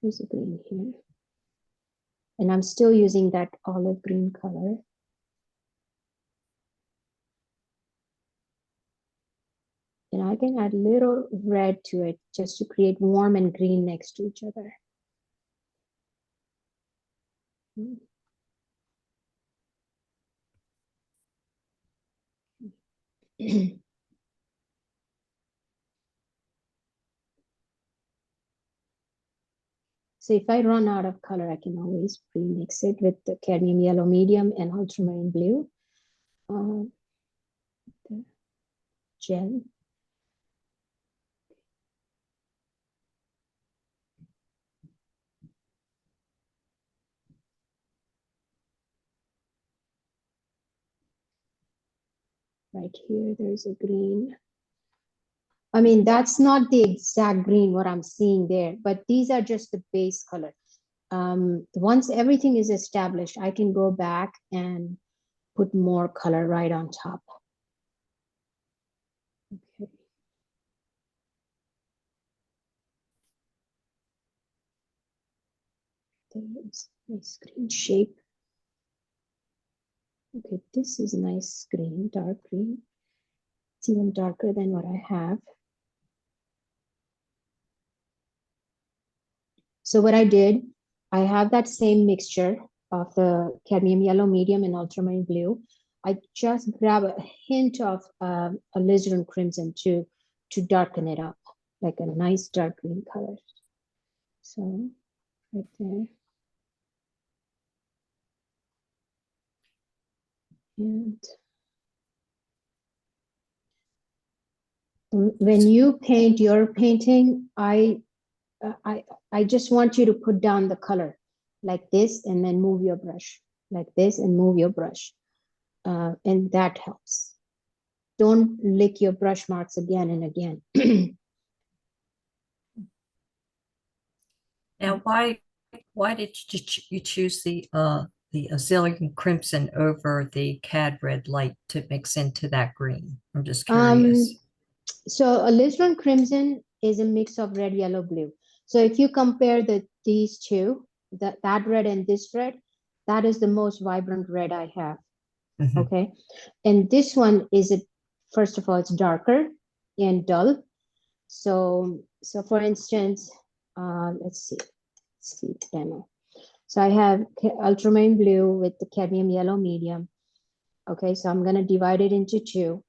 There's a green here. And I'm still using that olive green color. And I can add little red to it just to create warm and green next to each other. So if I run out of color, I can always pre-mix it with the cadmium yellow medium and ultramarine blue. The gel. Right here, there's a green. I mean, that's not the exact green what I'm seeing there, but these are just the base color. Once everything is established, I can go back and put more color right on top. Okay. There's nice green shape. Okay, this is nice green, dark green. It's even darker than what I have. So what I did, I have that same mixture of the cadmium yellow medium and ultramarine blue. I just grab a hint of alizarin crimson to darken it up, like a nice dark green color. So right there. And when you paint your painting, I just want you to put down the color like this and then move your brush like this and move your brush. And that helps. Don't lick your brush marks again and again. Now, why did you choose the azalean crimson over the cad red light to mix into that green? I'm just curious. So alizarin crimson is a mix of red, yellow, blue. So if you compare these two, that red and this red, that is the most vibrant red I have. Mhm. Okay, and this one is first of all, it's darker and dull. So for instance, let's see demo. So I have ultramarine blue with the cadmium yellow medium. Okay, so I'm gonna divide it into two.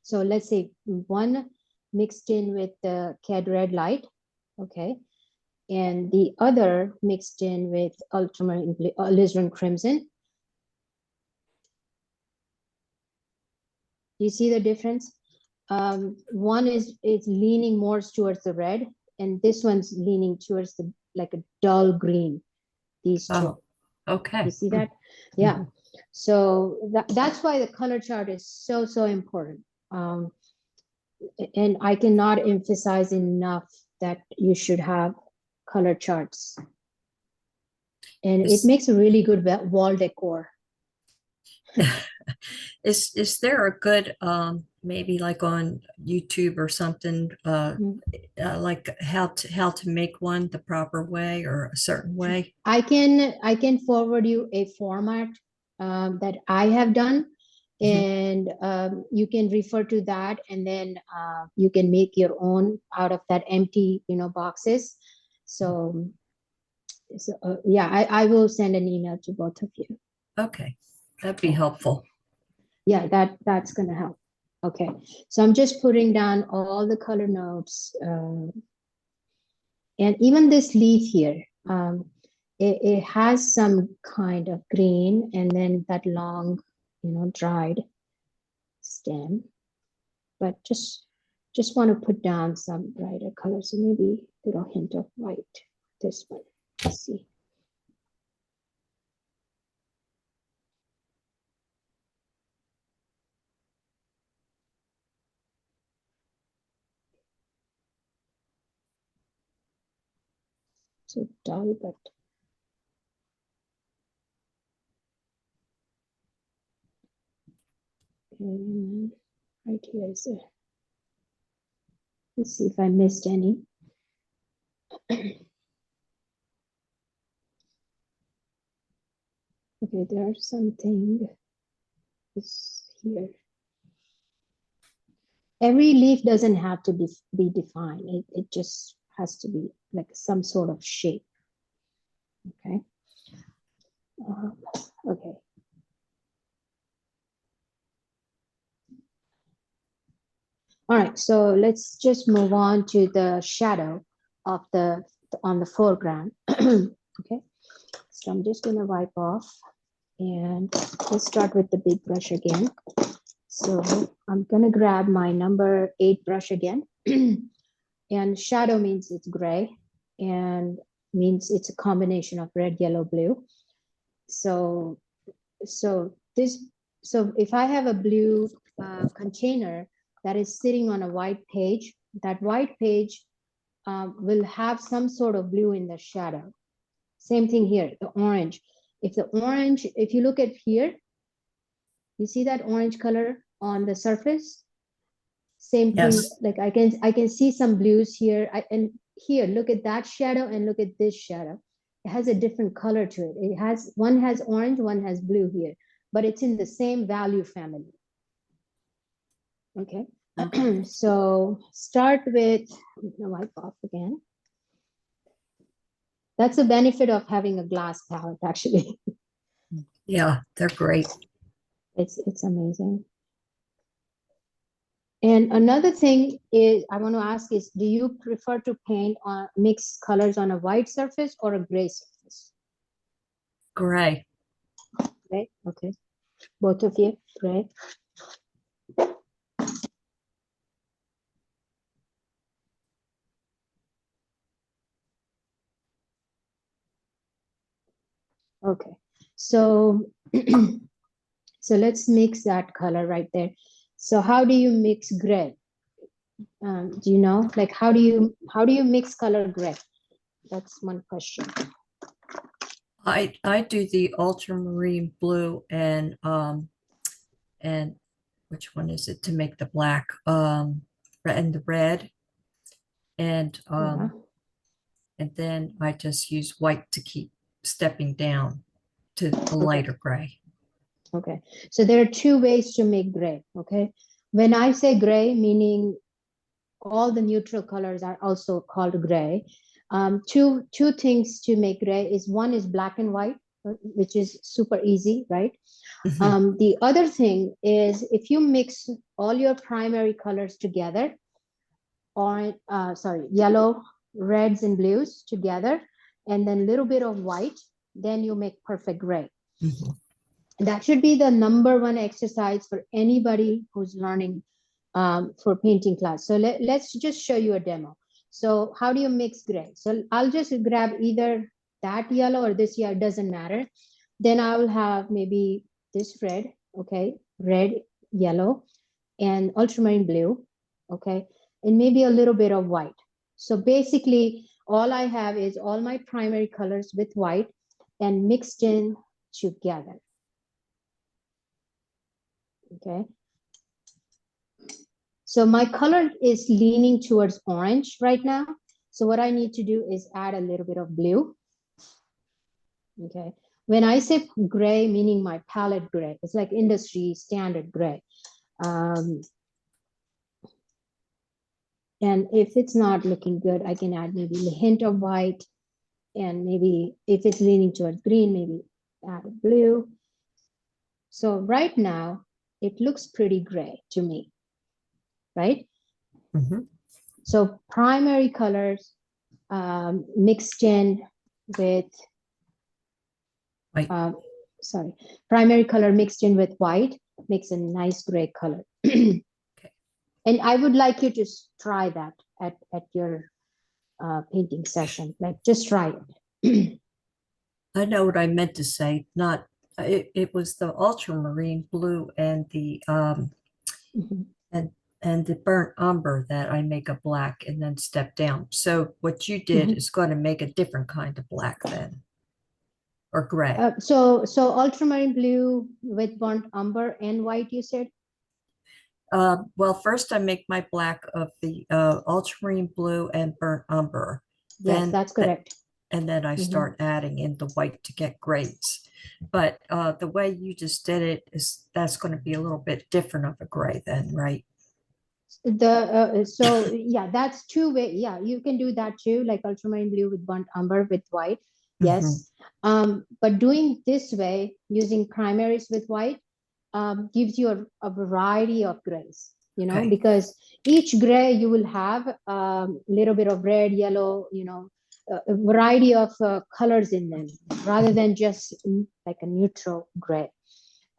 So let's say one mixed in with the cad red light, okay, and the other mixed in with ultramarine blue, alizarin crimson. You see the difference? One is leaning more towards the red, and this one's leaning towards the like a dull green. These two. Oh, okay. You see that? Yeah. So that's why the color chart is so important. And I cannot emphasize enough that you should have color charts. And it makes a really good wall decor. Is there a good maybe like on YouTube or something like how to make one the proper way or a certain way? I can forward you a format that I have done, and you can refer to that, and then you can make your own out of that empty boxes. So yeah, I will send an email to both of you. Okay, that'd be helpful. Yeah, that's gonna help. Okay, so I'm just putting down all the color notes, and even this leaf here, it has some kind of green, and then that long, dried stem. But just want to put down some brighter colors, so maybe a little hint of white. This one, let's see. So dull, but Right here is a, let's see if I missed any. Okay, there's something is here. Every leaf doesn't have to be defined. It just has to be like some sort of shape. Okay. Okay. All right, so let's just move on to the shadow of the on the foreground. Okay, so I'm just gonna wipe off and let's start with the big brush again. So I'm gonna grab my number 8 brush again. And shadow means it's gray and means it's a combination of red, yellow, blue. So if I have a blue container that is sitting on a white page, that white page will have some sort of blue in the shadow. Same thing here, the orange. If you look at here, you see that orange color on the surface? Same thing, Yes. like I can see some blues here. And here, look at that shadow and look at this shadow. It has a different color to it. One has orange, one has blue here, but it's in the same value family. Okay. So start with, I'm gonna wipe off again. That's the benefit of having a glass palette, actually. Yeah, they're great. It's amazing. And another thing is I want to ask is, do you prefer to paint on mix colors on a white surface or a gray surface? Gray. Gray, okay. Both of you, gray. Okay, so so let's mix that color right there. So how do you mix gray? Do you know, like how do you mix color gray? That's one question. I do the ultramarine blue and which one is it to make the black and the red and Yeah. and then I just use white to keep stepping down to a lighter gray. Okay, so there are two ways to make gray. Okay, when I say gray, meaning all the neutral colors are also called gray. Two things to make gray is, one is black and white, which is super easy, right? Mhm. The other thing is, if you mix all your primary colors together, or yellow, reds, and blues together, and then a little bit of white, then you make perfect gray. Mhm. That should be the number one exercise for anybody who's learning for painting class. So let's just show you a demo. So how do you mix gray? So I'll just grab either that yellow or this yellow, doesn't matter. Then I will have maybe this red, okay, red, yellow, and ultramarine blue, okay, and maybe a little bit of white. So basically, all I have is all my primary colors with white and mixed in together. Okay. So my color is leaning towards orange right now. So what I need to do is add a little bit of blue. Okay. When I say gray, meaning my palette gray, it's like industry standard gray. And if it's not looking good, I can add maybe a hint of white. And maybe if it's leaning towards green, maybe add a blue. So right now, it looks pretty gray to me, right? Mhm. So primary colors mixed in with, White. Primary color mixed in with white makes a nice gray color. Okay. And I would like you to try that at your painting session. Like, just try it. I know what I meant to say. Not it was the ultramarine blue and the Mhm. and the burnt umber that I make a black and then step down. So what you did Mhm. is going to make a different kind of black then, or gray. So ultramarine blue with burnt umber and white, you said? Well, first I make my black of the ultramarine blue and burnt umber. Yes, Then that's correct. and then I Mhm. start adding in the white to get grays. But the way you just did it is that's going to be a little bit different of a gray then, right? So yeah, that's two way. Yeah, you can do that too, like ultramarine blue with burnt umber with white. Yes. But doing this way, using primaries with white, gives you a variety of grays, you know, Okay. because each gray you will have a little bit of red, yellow, you know, a variety of colors in them, rather than just like a neutral gray,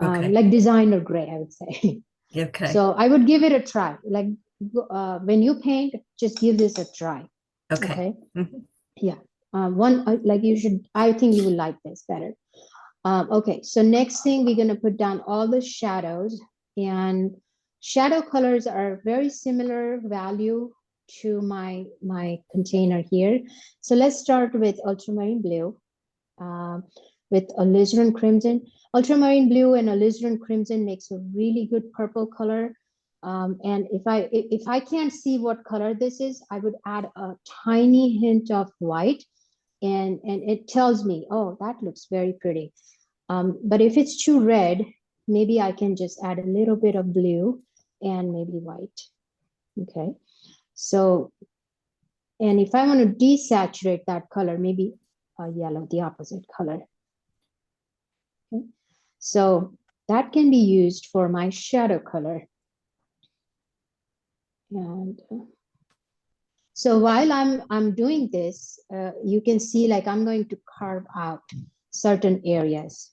Okay. like designer gray, I would say. Okay. So I would give it a try. Like when you paint, just give this a try. Okay. Okay. Mhm. Yeah. Like you should, I think you will like this better. Okay. So next thing, we're going to put down all the shadows, and shadow colors are very similar value to my container here. So let's start with ultramarine blue, with alizarin crimson. Ultramarine blue and alizarin crimson makes a really good purple color. And if I can't see what color this is, I would add a tiny hint of white, and it tells me, oh, that looks very pretty. But if it's too red, maybe I can just add a little bit of blue and maybe white. Okay. So, and if I want to desaturate that color, maybe yellow, the opposite color. Okay. So that can be used for my shadow color. And so while I'm doing this, you can see like I'm going to carve out certain areas.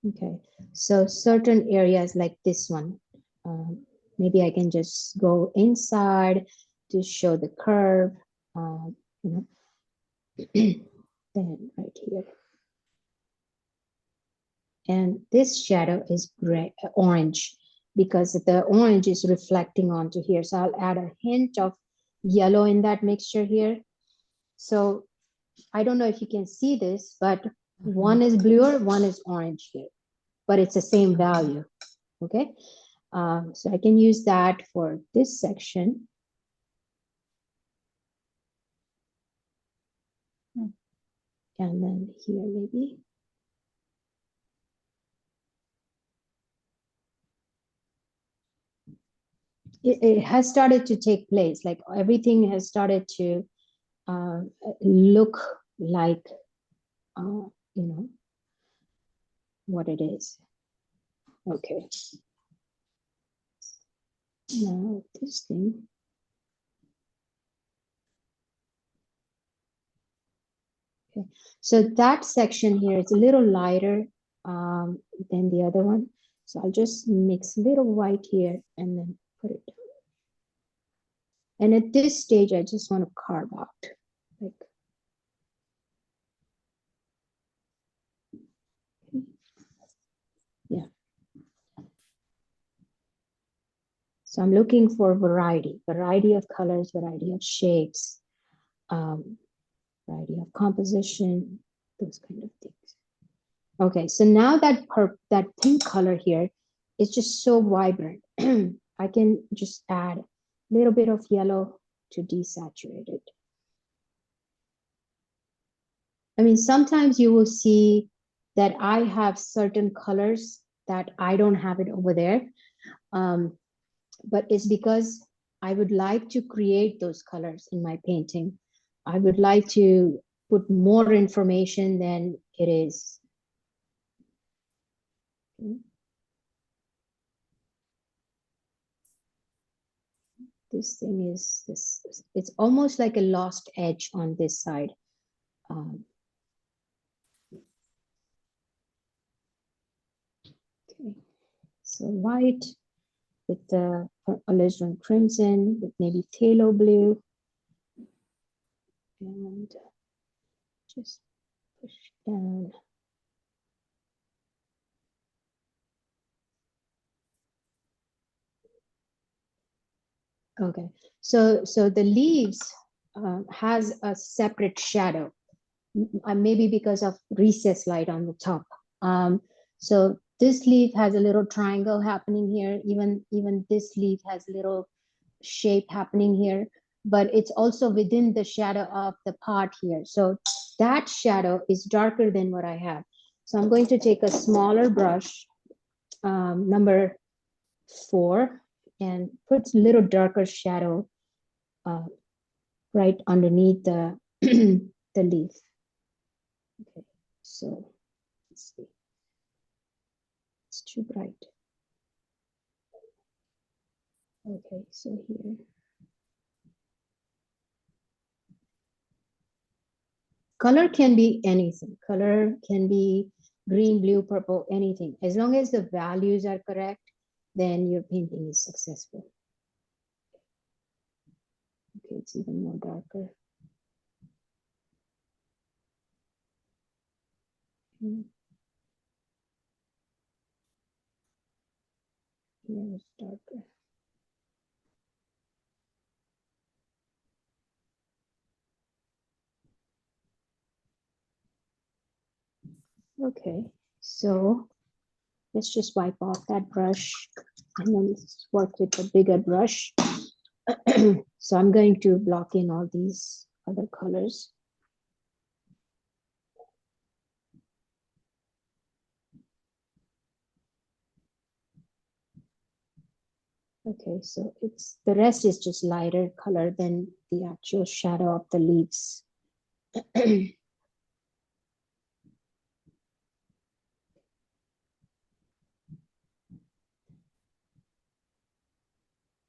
Okay, so certain areas like this one, maybe I can just go inside to show the curve, you know, then right here. And this shadow is gray, orange, because the orange is reflecting onto here. So I'll add a hint of yellow in that mixture here. So I don't know if you can see this, but one is bluer, one is orange here, but it's the same value. Okay, so I can use that for this section. And then here maybe. It has started to take place, like everything has started to look like, you know, what it is. Okay. Now this thing. Okay, so that section here is a little lighter than the other one. So I'll just mix a little white here and then put it down. And at this stage, I just want to carve out, like, yeah. So I'm looking for variety of colors, variety of shapes, variety of composition, those kind of things. Okay, so now that pink color here is just so vibrant. I can just add a little bit of yellow to desaturate it. I mean, sometimes you will see that I have certain colors that I don't have it over there. But it's because I would like to create those colors in my painting. I would like to put more information than it is. This thing is this, it's almost like a lost edge on this side. Okay, so white with the alizarin crimson, with maybe phthalo blue, and just push down. Okay, so the leaves has a separate shadow, maybe because of recessed light on the top. So this leaf has a little triangle happening here. Even this leaf has a little shape happening here, but it's also within the shadow of the pot here. So that shadow is darker than what I have. So I'm going to take a smaller brush, number 4, and put a little darker shadow right underneath the the leaf. Okay, so let's see. It's too bright. Okay, so here. Color can be anything. Color can be green, blue, purple, anything. As long as the values are correct, then your painting is successful. Okay, it's even more darker. Here it's darker. Okay, so let's just wipe off that brush and then let's work with a bigger brush. So I'm going to block in all these other colors. Okay, so it's the rest is just lighter color than the actual shadow of the leaves.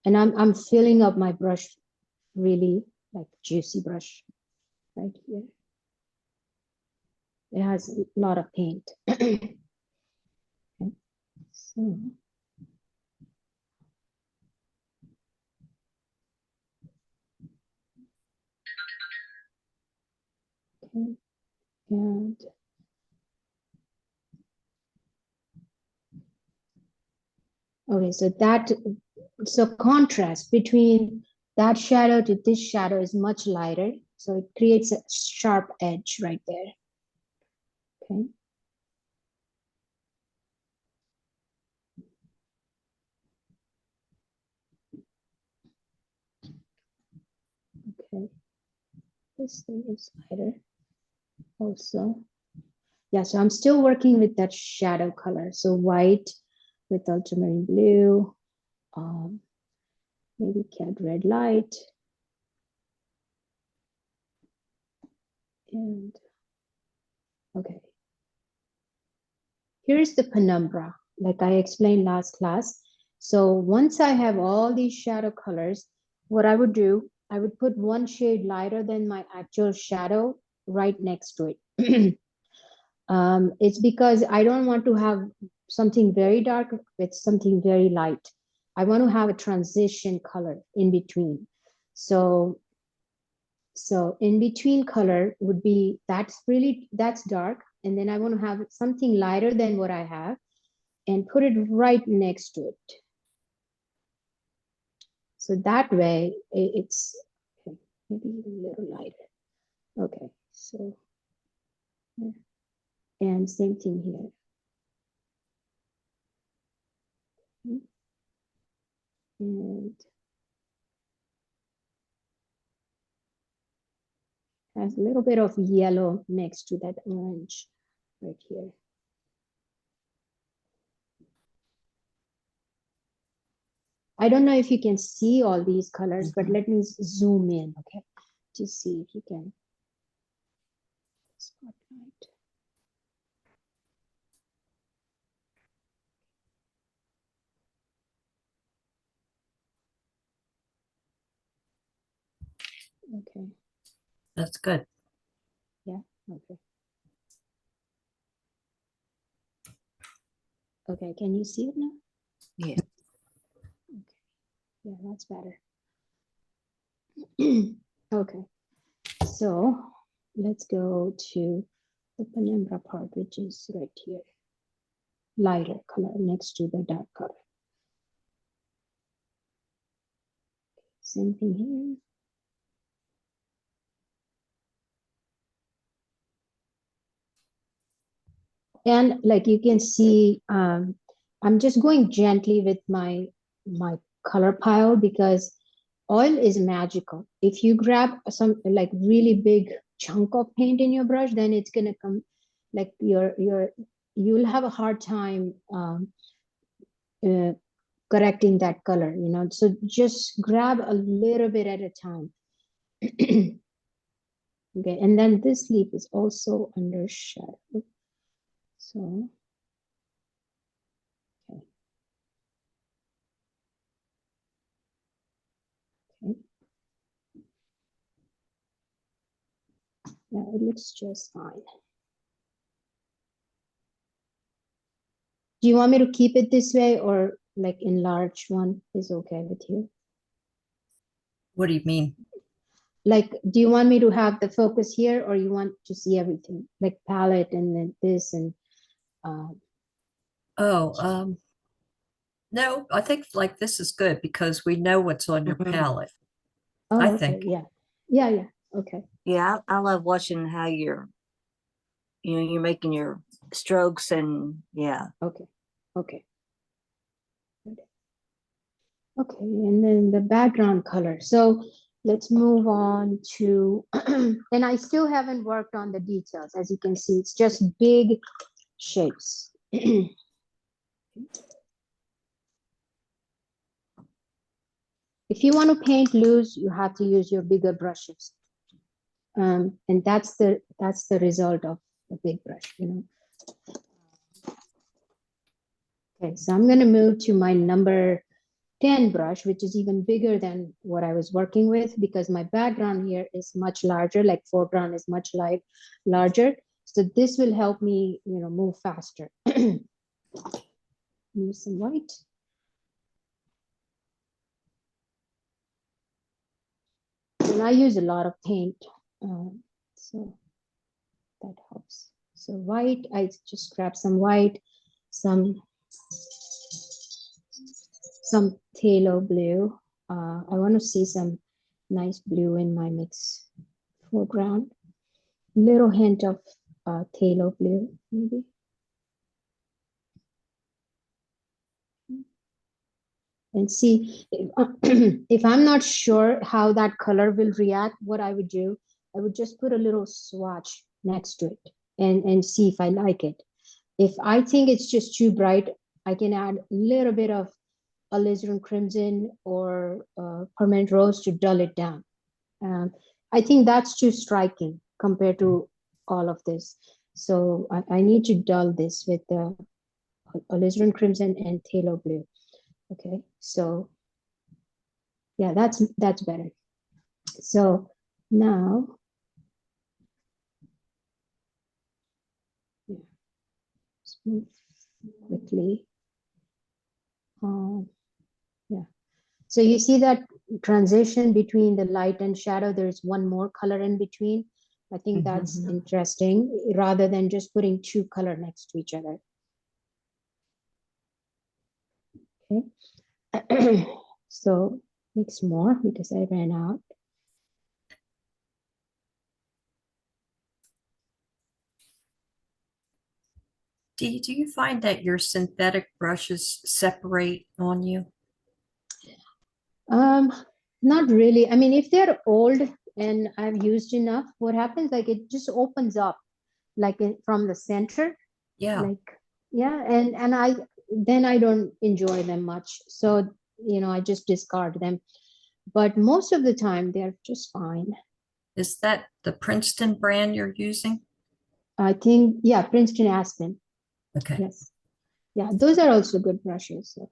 And I'm filling up my brush really like juicy brush right here. It has a lot of paint. Okay. So okay. And okay, so contrast between that shadow to this shadow is much lighter. So it creates a sharp edge right there. Okay. Okay. This thing is lighter also. Yeah, so I'm still working with that shadow color. So white with ultramarine blue, maybe cad red light. And okay. Here's the penumbra, like I explained last class. So once I have all these shadow colors, what I would do, I would put one shade lighter than my actual shadow right next to it. It's because I don't want to have something very dark with something very light. I want to have a transition color in between. So in between color would be, that's dark. And then I want to have something lighter than what I have and put it right next to it. So that way it's okay, maybe a little lighter. Okay, so, and same thing here. And has a little bit of yellow next to that orange right here. I don't know if you can see all these colors, but let me zoom in, okay, to see if you can. Spotlight. Okay. That's good. Yeah, okay. Okay, can you see it now? Yeah. Okay. Yeah, that's better. Okay, so let's go to the penumbra part, which is right here. Lighter color next to the dark color. Same thing here. And like you can see, I'm just going gently with my color pile because oil is magical. If you grab some like really big chunk of paint in your brush, then it's gonna come like you'll have a hard time uh, correcting that color, you know. So just grab a little bit at a time. Okay, and then this leaf is also under shadow. So okay. Okay. Yeah, it looks just fine. Do you want me to keep it this way or like enlarge one is okay with you? What do you mean? Like, do you want me to have the focus here or you want to see everything? Like palette and then this and Oh, no, I think like this is good because we know what's on your Mhm. palette, I oh, okay, think. yeah. Yeah, yeah, okay. Yeah, I love watching how you're making your strokes and yeah. Okay, okay. Okay, and then the background color. So let's move on to, and I still haven't worked on the details. As you can see, it's just big shapes. If you want to paint loose, you have to use your bigger brushes. And that's the result of the big brush, you know. Okay, so I'm going to move to my number 10 brush, which is even bigger than what I was working with because my background here is much larger, like foreground is much larger. So this will help me, you know, move faster. Use some white. And I use a lot of paint, so that helps. So white, I just grab some white, some phthalo blue. I want to see some nice blue in my mix foreground. Little hint of phthalo blue, maybe. And see, if I'm not sure how that color will react, what I would do, I would just put a little swatch next to it and see if I like it. If I think it's just too bright, I can add a little bit of alizarin crimson or permanent rose to dull it down. I think that's too striking compared to all of this. So I need to dull this with the alizarin crimson and phthalo blue. Okay, so yeah, that's better. So now, yeah, let's move quickly. Yeah. So you see that transition between the light and shadow, there's one more color in between. I think that's interesting rather than just putting two color next to each other. Okay. So mix more because I ran out. Do you find that your synthetic brushes separate on you? Um, Not really. I mean, if they're old and I've used enough, what happens, like it just opens up like from the center. Yeah. Like, yeah, and then I don't enjoy them much. So, you know, I just discard them. But most of the time they're just fine. Is that the Princeton brand you're using? I think, yeah, Princeton Aspen. Okay. Yes. Yeah, those are also good brushes. So.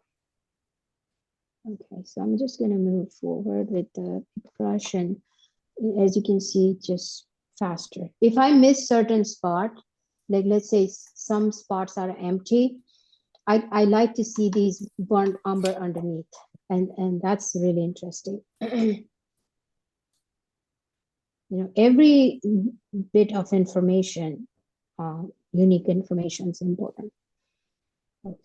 Okay, so I'm just going to move forward with the brush, and as you can see, just faster. If I miss certain spot, like let's say some spots are empty, I like to see these burnt umber underneath, and that's really interesting. You know, every bit of information, unique information is important. Okay.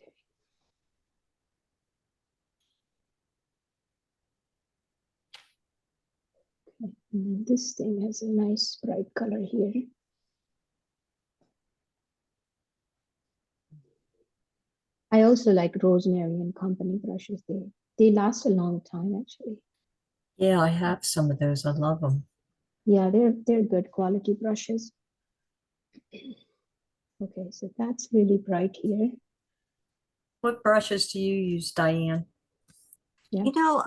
And then this thing has a nice bright color here. I also like Rosemary and Company brushes. They last a long time actually. Yeah, I have some of those. I love them. Yeah, they're good quality brushes. Okay, so that's really bright here. What brushes do you use, Diane? Yeah. You know,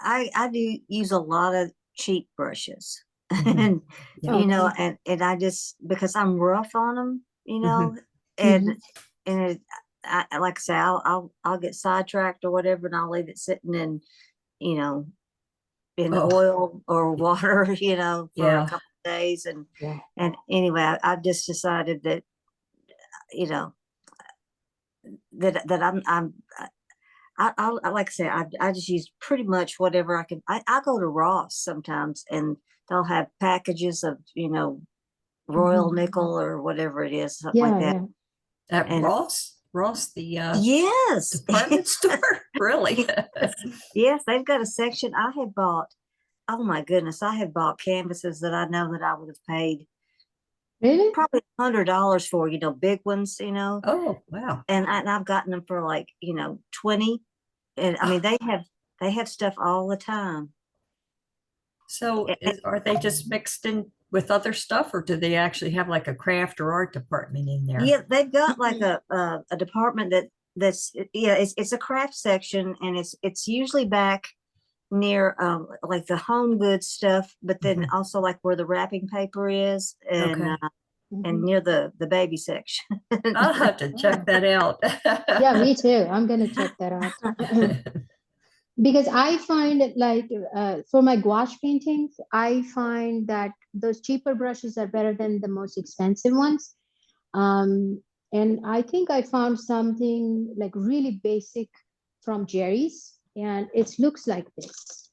I do use a lot of cheap brushes. Mhm. And Yeah. you know, Okay. and I just, because I'm rough on them, you know, Mhm. and like I say, I'll get sidetracked or whatever, and I'll leave it sitting in, you know, in Oh, oil or water, you know, for a yeah. couple of days. Yeah. And anyway, I've just decided that, you know, that I like I say, I just use pretty much whatever I can. I go to Ross sometimes, and they'll have packages of, you know, Royal Nickel or whatever it is, something like Yeah, that. yeah. At And Ross, the yes, department store, really? yes, they've got a section. I have bought. Oh my goodness, I have bought canvases that I know that I would have paid Really? probably $100 for, you know, big ones, you know, Oh, wow. and I've gotten them for like, you know, 20. And I mean, they have stuff all the time. So are they just mixed in with other stuff, or do they actually have like a craft or art department in there? Yeah, they've got like a department that's, yeah, it's a craft section, and it's usually back near like the home goods stuff, but then Mhm. also like where the wrapping paper is, Okay. and near the baby section. I'll have to check that out. Yeah, me too. I'm gonna check that out. Because I find it like for my gouache paintings, I find that those cheaper brushes are better than the most expensive ones. And I think I found something like really basic from Jerry's, and it looks like this.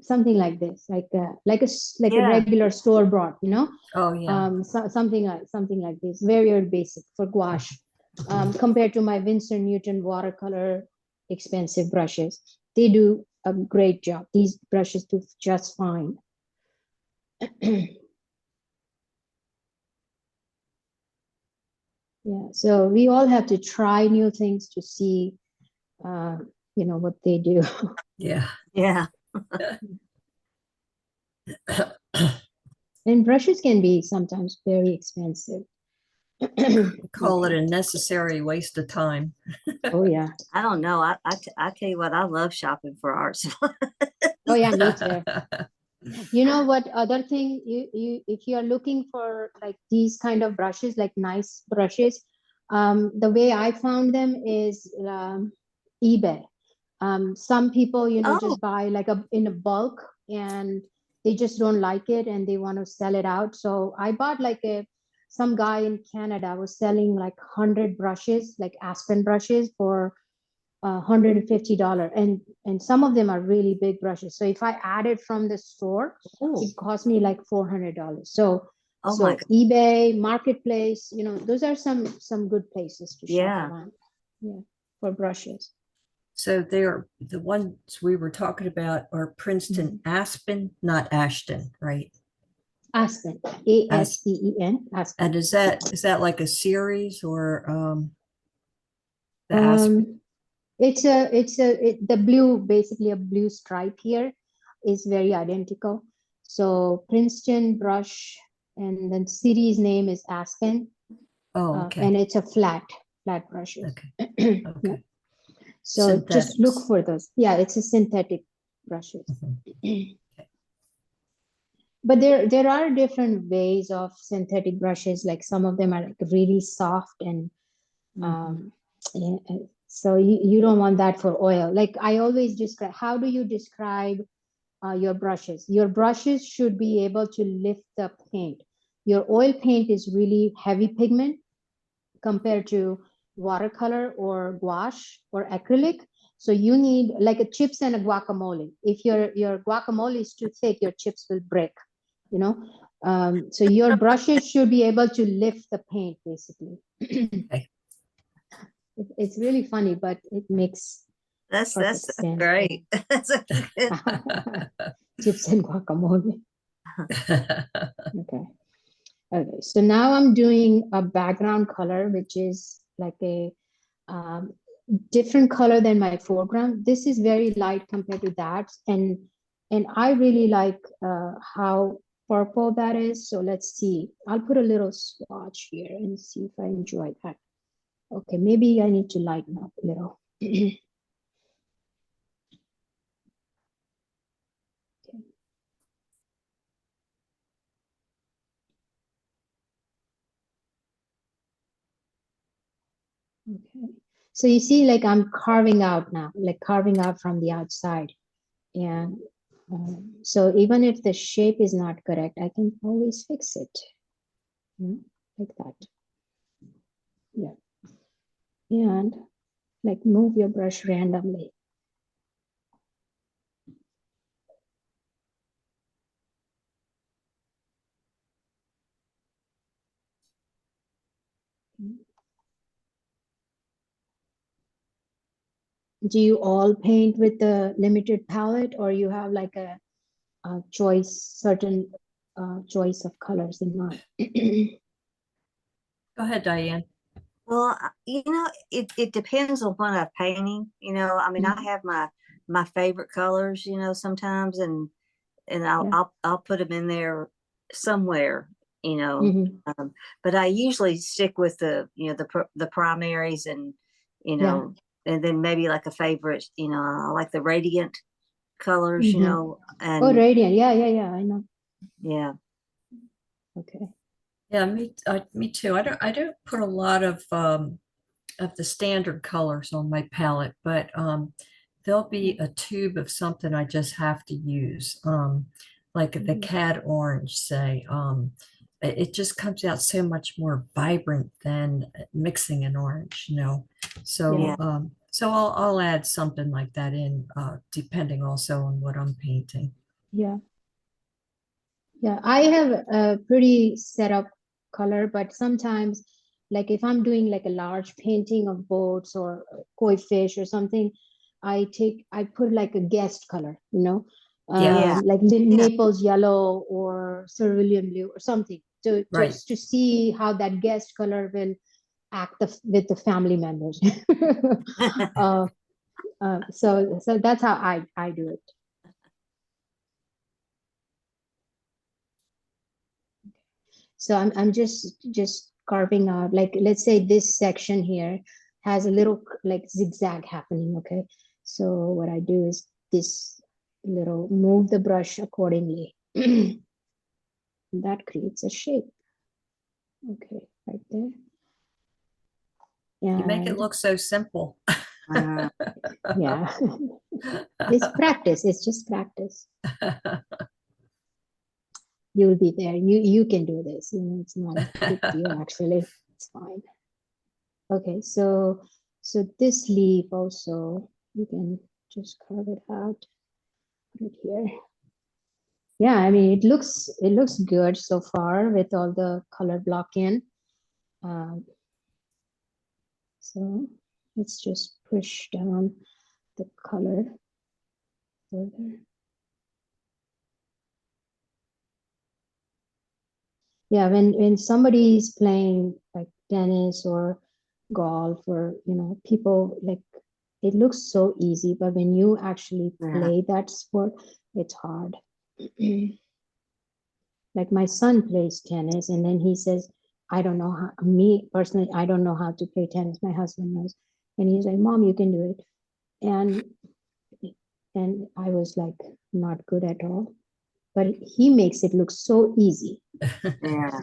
Something like this, like a Yeah, regular store bought, you know. Oh, yeah. Something like this, very very basic for gouache, compared to my Winsor Newton watercolor expensive brushes. They do a great job. These brushes do just fine. Yeah, so we all have to try new things to see, uh, you know, what they do. Yeah. yeah, And brushes can be sometimes very expensive. Call it Okay. a necessary waste of time. Oh yeah. I don't know. I tell you what, I love shopping for art supplies. Oh yeah, me too. You know what other thing, you if you are looking for like these kind of brushes, like nice brushes, the way I found them is eBay. Some people, you know, Oh, just buy like in a bulk, and they just don't like it and they want to sell it out. So I bought like some guy in Canada was selling like 100 brushes, like Aspen brushes, for $150, and some of them are really big brushes. So if I add it from the store, oh, it cost me like $400. So oh my God. eBay, Marketplace, you know, those are some good places to shop Yeah. around. Yeah, for brushes. So they're the ones we were talking about are Princeton Aspen, not Ashton, right? Aspen, As Aspen, Aspen. and is that like a series or the Aspen? Um, the blue, basically a blue stripe here is very identical. So Princeton brush, and then city's name is Aspen, Oh, okay. and it's a flat brushes. Okay. Yeah. Okay. So just look Synthetics. for those. Yeah, it's a synthetic brushes. Mhm. But there are different ways of synthetic brushes. Like some of them are like really soft, and um, yeah, so you don't want that for oil. Like I always describe, how do you describe your brushes? Your brushes should be able to lift the paint. Your oil paint is really heavy pigment compared to watercolor or gouache or acrylic. So you need like a chips and a guacamole. If your guacamole is too thick, your chips will break, you know. So your brushes should be able to lift the paint, basically. Okay. It's really funny, but it makes perfect That's sense. great. That's a good. Chips and guacamole. Okay. Okay, so now I'm doing a background color, which is like a different color than my foreground. This is very light compared to that, and I really like how purple that is. So let's see. I'll put a little swatch here and see if I enjoy that. Okay, maybe I need to lighten up a little. Okay. So you see, like I'm carving out now, like carving out from the outside. And so even if the shape is not correct, I can always fix it. Like that. Yeah. And like move your brush randomly. Do you all paint with the limited palette, or you have like a choice, certain choice of colors in mind? Go ahead, Diane. Well, it depends on what I'm painting. I mean, I have my favorite colors, sometimes, and I'll put them in there somewhere, but I usually stick with the primaries, and and then maybe like a favorite, I like the radiant colors, and oh, radiant, yeah, I know. Yeah. Okay. Yeah, me too. I don't put a lot of the standard colors on my palette, but there'll be a tube of something I just have to use, like the cad orange, say. It just comes out so much more vibrant than mixing an orange, So so I'll add something like that in, depending also on what I'm painting. Yeah. Yeah, I have a pretty set up color, but sometimes, like if I'm doing like a large painting of boats or koi fish or something, I put like a guest color, like Naples yellow or cerulean blue or something to Right. just to see how that guest color will act with the family members. So that's how I do it. So I'm just carving out, like, let's say this section here has a little like zigzag happening. Okay. So what I do is this little, move the brush accordingly. That creates a shape. Okay, right there. You make it look so simple. Yeah. It's practice. It's just practice. You'll be there. You can do this. It's not a big deal, actually. It's fine. Okay, so this leaf also, you can just carve it out, put it here. Yeah, I mean, it looks good so far with all the color block in. So let's just push down the color further. Yeah, when somebody is playing like tennis or golf, or people, like, it looks so easy, but when you actually play that sport, it's hard. Like my son plays tennis, and then he says, I don't know how, me personally, I don't know how to play tennis. My husband knows. And he's like, Mom, you can do it. And I was like, not good at all. But he makes it look so easy. Yeah.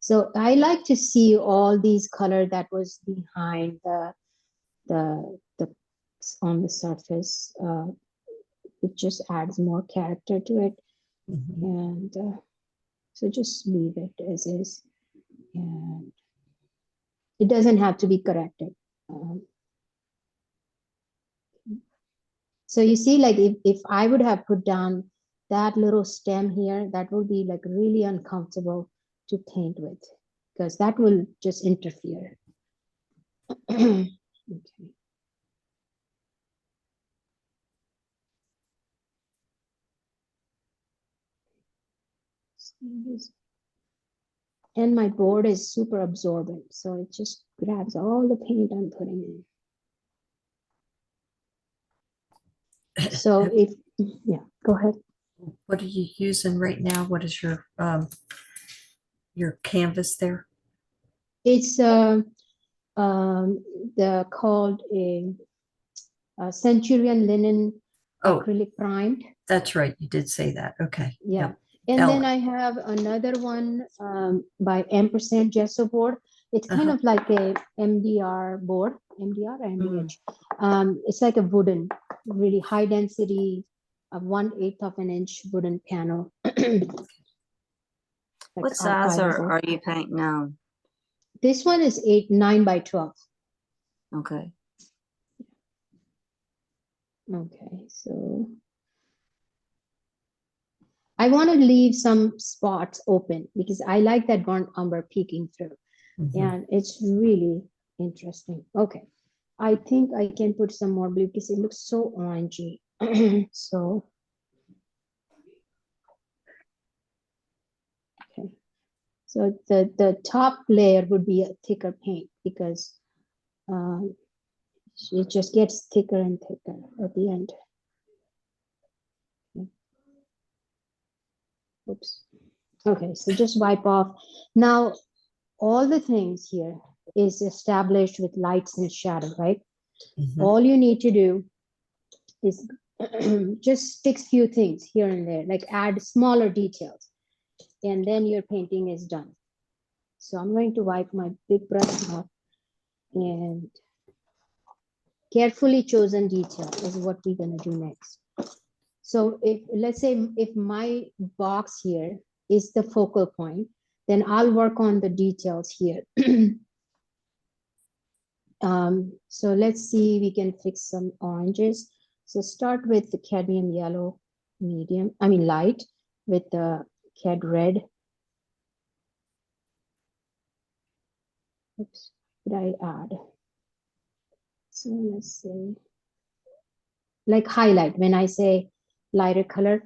So I like to see all these color that was behind the on the surface. It just adds more character to it. And so just leave it as is. And it doesn't have to be corrected. So you see, like if I would have put down that little stem here, that would be like really uncomfortable to paint with, because that will just interfere. Okay. And my board is super absorbent, so it just grabs all the paint I'm putting in. So if, yeah, go ahead. What are you using right now? What is your canvas there? It's the called a Centurion linen Oh, acrylic primed. that's right. You did say that. Okay. Yeah. Yep. And then Alla. I have another one by Ampersand Gessoboard. It's kind of like a MDR board, MDR or MDH. It's like a wooden, really high density, 1/8 of an inch wooden panel. Like What size archival. are you painting on? This one is 9 by 12. Okay. Okay, so I want to leave some spots open because I like that burnt umber peeking through. And it's really interesting. Okay, I think I can put some more blue because it looks so orangey. So, okay. So the top layer would be a thicker paint because it just gets thicker and thicker at the end. Oops. Okay, so just wipe off. Now, all the things here is established with lights and shadow, right? All you need to do is just fix few things here and there, like add smaller details, and then your painting is done. So I'm going to wipe my big brush off, and carefully chosen detail is what we're going to do next. So if, let's say, if my box here is the focal point, then I'll work on the details here. So let's see, we can fix some oranges. So start with the cadmium yellow light with the cad red. Oops, did I add? So let's say, like highlight, when I say lighter color,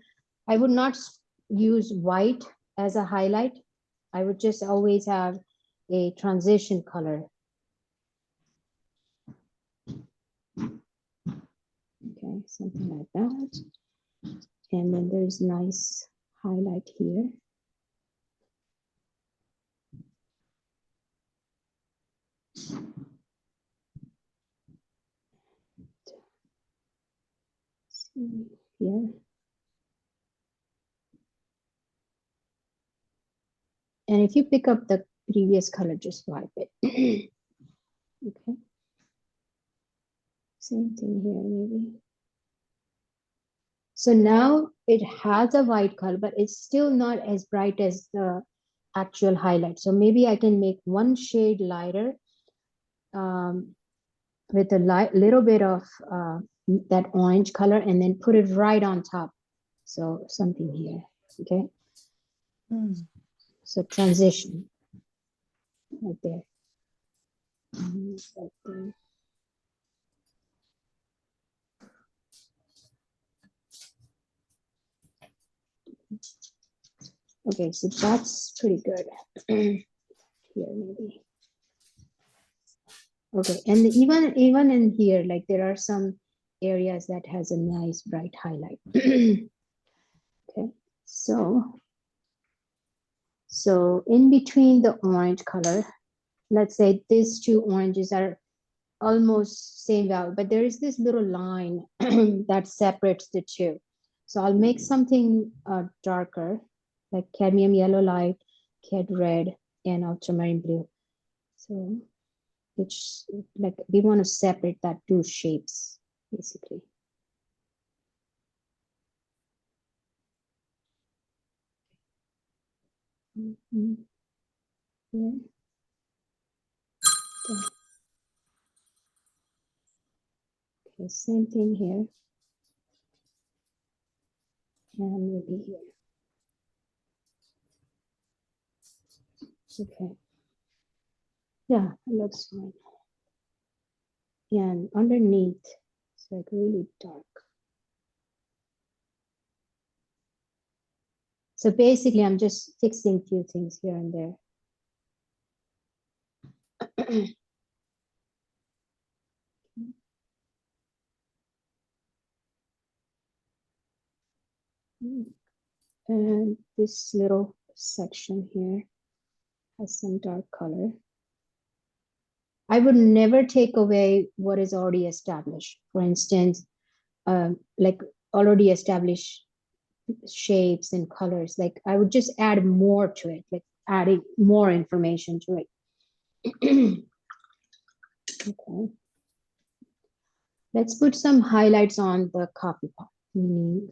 I would not use white as a highlight. I would just always have a transition color. Okay, something like that. And then there's nice highlight here. See here. And if you pick up the previous color, just wipe it. Okay. Same thing here, maybe. So now it has a white color, but it's still not as bright as the actual highlight. So maybe I can make one shade lighter with a little bit of that orange color and then put it right on top. So something here, okay? So transition right there. Right there. Okay, so that's pretty good. Here maybe. Okay, and even in here, like there are some areas that has a nice bright highlight. Okay, so in between the orange color, let's say these two oranges are almost same value, but there is this little line that separates the two. So I'll make something darker, like cadmium yellow light, cad red, and ultramarine blue. So it's like we want to separate that two shapes, basically. Yeah. Okay, same thing here. And maybe here. Okay. Yeah, it looks fine. And underneath, it's like really dark. So basically, I'm just fixing a few things here and there. And this little section here has some dark color. I would never take away what is already established. For instance, like already established shapes and colors. Like I would just add more to it, like adding more information to it. Okay. Let's put some highlights on the copy pot.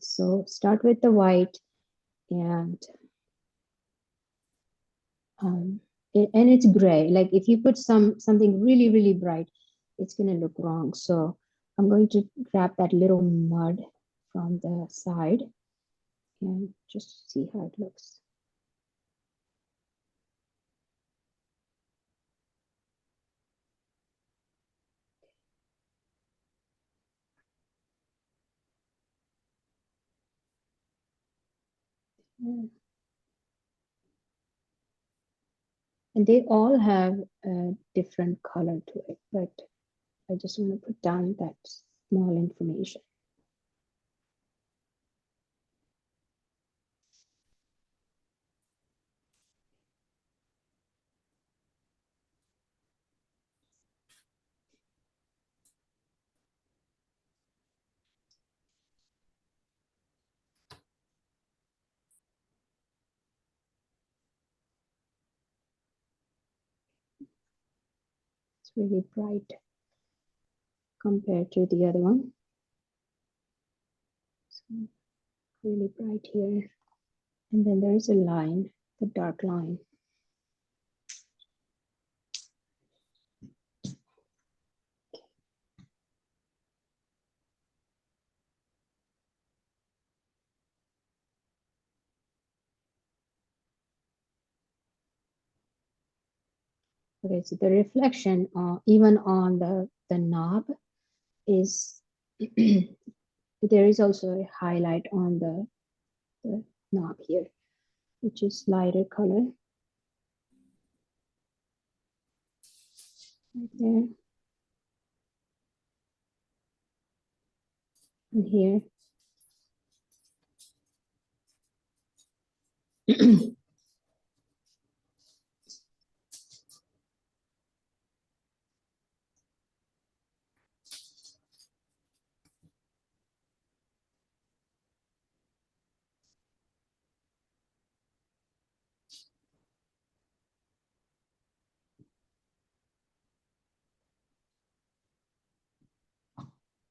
So start with the white and it's gray. Like if you put something really, really bright, it's gonna look wrong. So I'm going to grab that little mud from the side and just see how it looks. And they all have a different color to it, but I just want to put down that small information. It's really bright compared to the other one. So really bright here. And then there is a line, the dark line. Okay, so the reflection even on the knob is, there is also a highlight on the knob here, which is lighter color. Right there. And here.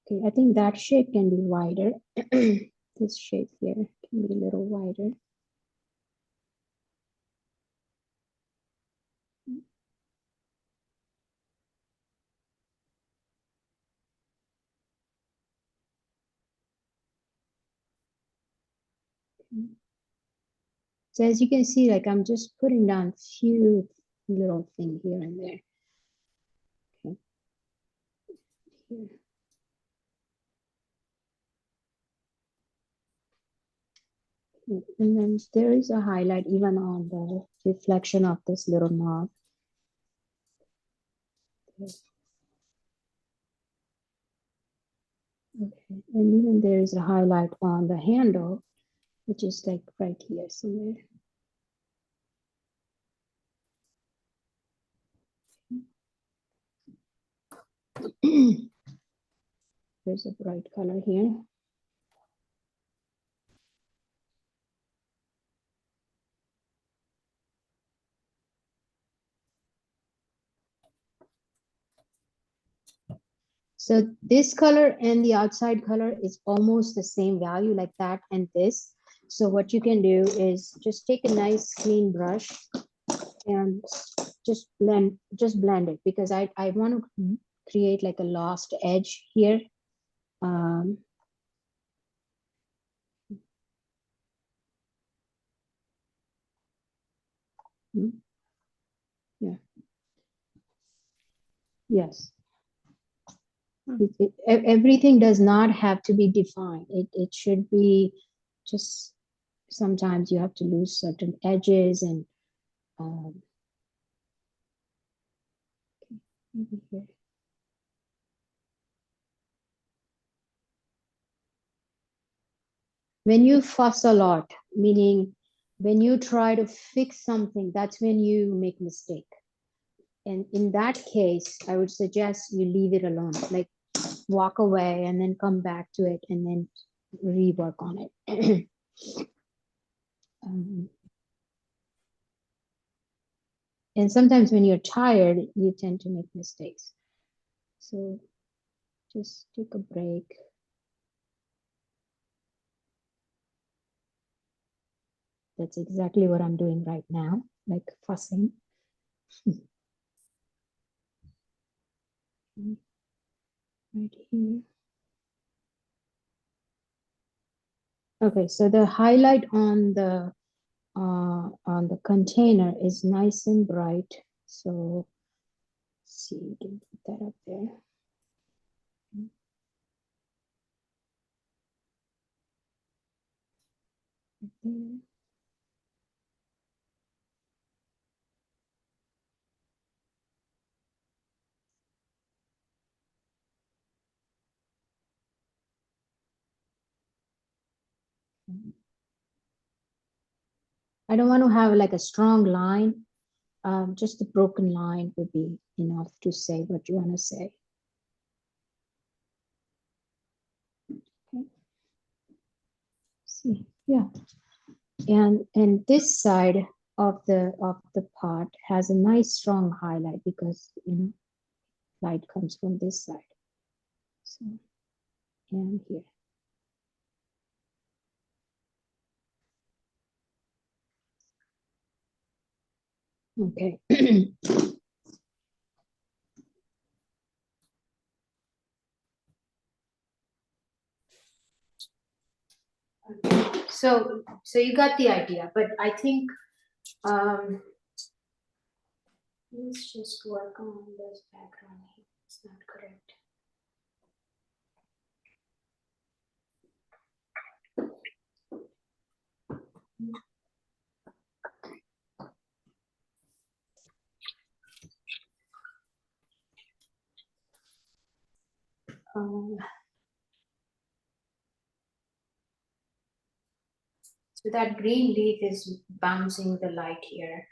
Okay, I think that shape can be wider. This shape here can be a little wider. So as you can see, like I'm just putting down a few little things here and there. Okay. Here. And then there is a highlight even on the reflection of this little knob. Okay. Okay, and even there is a highlight on the handle, which is like right here somewhere. There's a bright color here. So this color and the outside color is almost the same value, like that and this. So what you can do is just take a nice clean brush and just blend it, because I want to create like a lost edge here. Yeah. Yes. Everything does not have to be defined. It should be just sometimes you have to lose certain edges and maybe here. When you fuss a lot, meaning when you try to fix something, that's when you make mistake. And in that case, I would suggest you leave it alone, like walk away and then come back to it and then rework on it. And sometimes when you're tired, you tend to make mistakes. So just take a break. That's exactly what I'm doing right now, like fussing. Right here. Okay, so the highlight on the container is nice and bright. So let's see, we can put that up there. Right there. I don't want to have like a strong line. Just a broken line would be enough to say what you want to say. Okay. See, yeah. And this side of the pot has a nice strong highlight because light comes from this side. So, and here. Okay. So you got the idea, but I think let's just work on this background here. It's not correct. So that green leaf is bouncing the light here.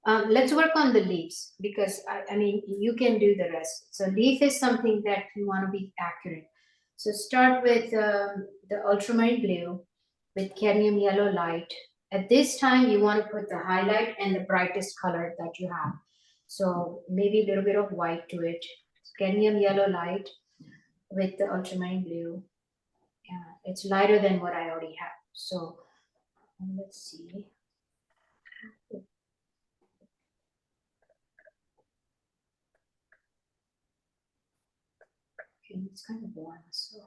Let's work on the leaves because I mean, you can do the rest. So leaf is something that you want to be accurate. So start with the ultramarine blue with cadmium yellow light. At this time, you want to put the highlight and the brightest color that you have. So maybe a little bit of white to it. Cadmium yellow light with the ultramarine blue. Yeah, it's lighter than what I already have. So let's see. Okay, it's kind of warm, so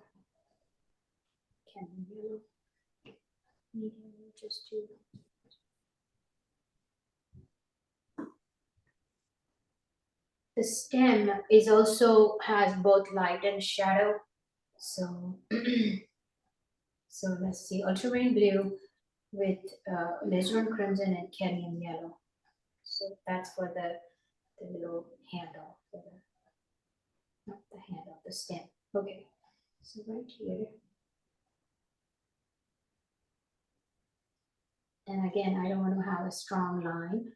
cadmium yellow. Medium, just do. The stem is also has both light and shadow. So, so let's see, ultramarine blue with alizarin crimson and cadmium yellow. So that's for the little handle, for the, not the handle, the stem. Okay, so right here. And again, I don't want to have a strong line.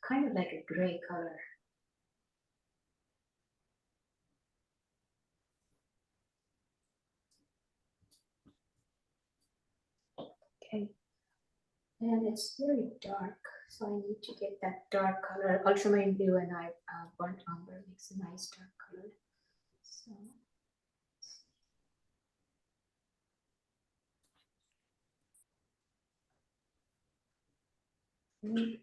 Kind of like a gray color. Okay. And it's very dark, so I need to get that dark color. Ultramarine blue and burnt umber makes a nice dark color. So. Okay,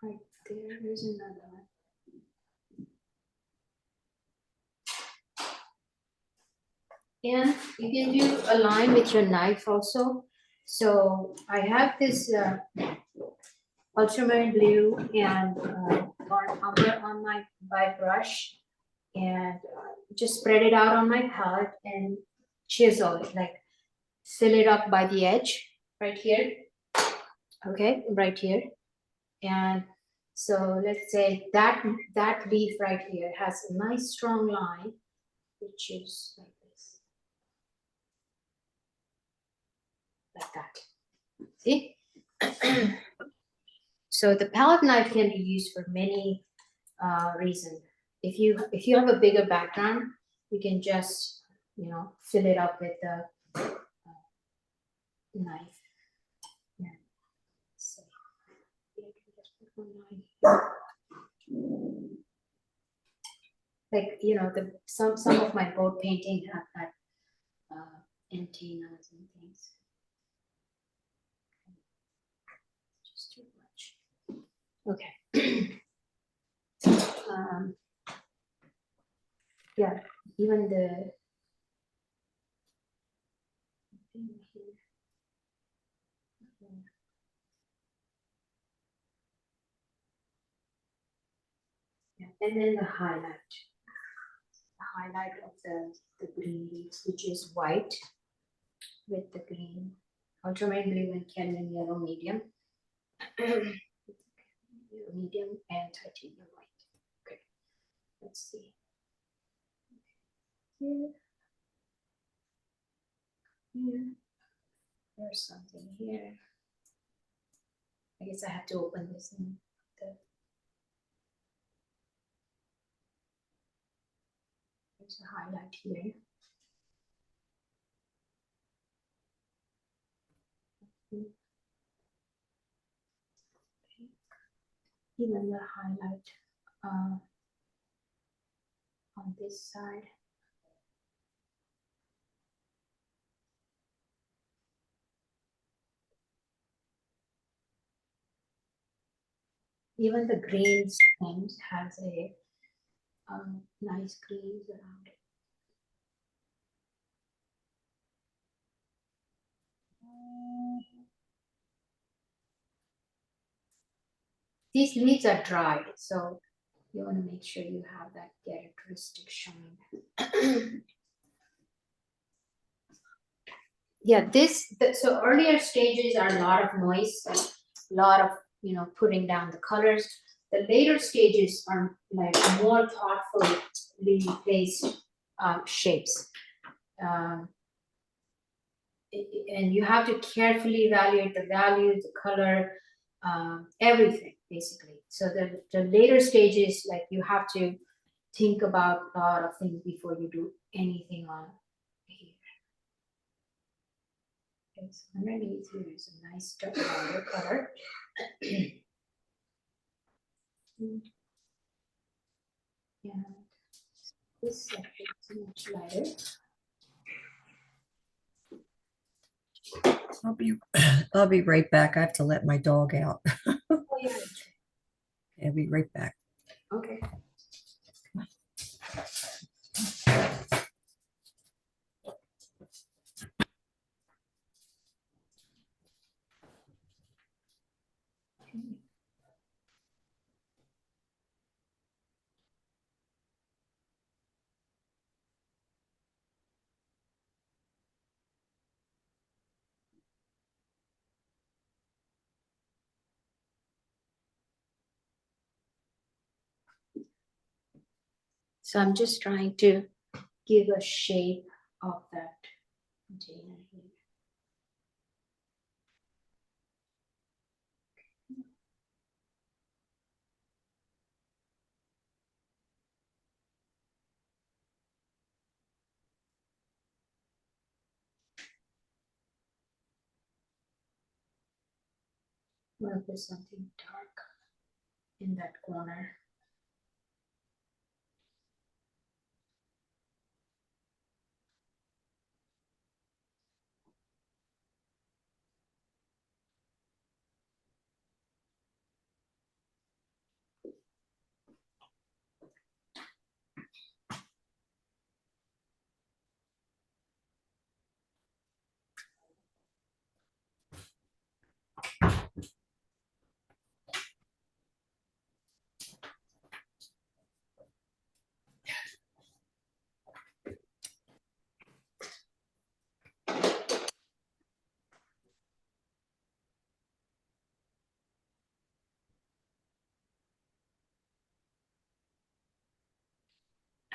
right there is another one. And you can do a line with your knife also. So I have this ultramarine blue and burnt umber on my brush, and just spread it out on my palette and chisel it, like fill it up by the edge right here. Okay, right here. And so let's say that leaf right here has a nice strong line, which is like this, like that. See? So the palette knife can be used for many reasons. If you have a bigger background, you can just fill it up with the knife. Yeah. So here, just put one line here. Like some of my boat painting have that antennas and things. Just too much. Okay. Yeah, even the yeah, and then the highlight of the green leaves, which is white with the green, ultramarine blue and cadmium yellow medium. Medium and titanium white. Okay, let's see. Here, here, there's something here. I guess I have to open this in there's a highlight here. Okay. Even the highlight on this side. Even the green stems has a nice greens around it. These leaves are dried, so you want to make sure you have that characteristic shine. Yeah, so earlier stages are a lot of noise, like a lot of putting down the colors. The later stages are like more thoughtfully placed shapes. And you have to carefully evaluate the value, the color, everything basically. So the later stages, like you have to think about a lot of things before you do anything on here. Okay, so underneath here is a nice dark color. Yeah, this section is much lighter. I'll be right back. I have to let my dog out. Oh yeah. I'll be right back. Okay. So I'm just trying to give a shape of that container here. I'm gonna put something dark in that corner.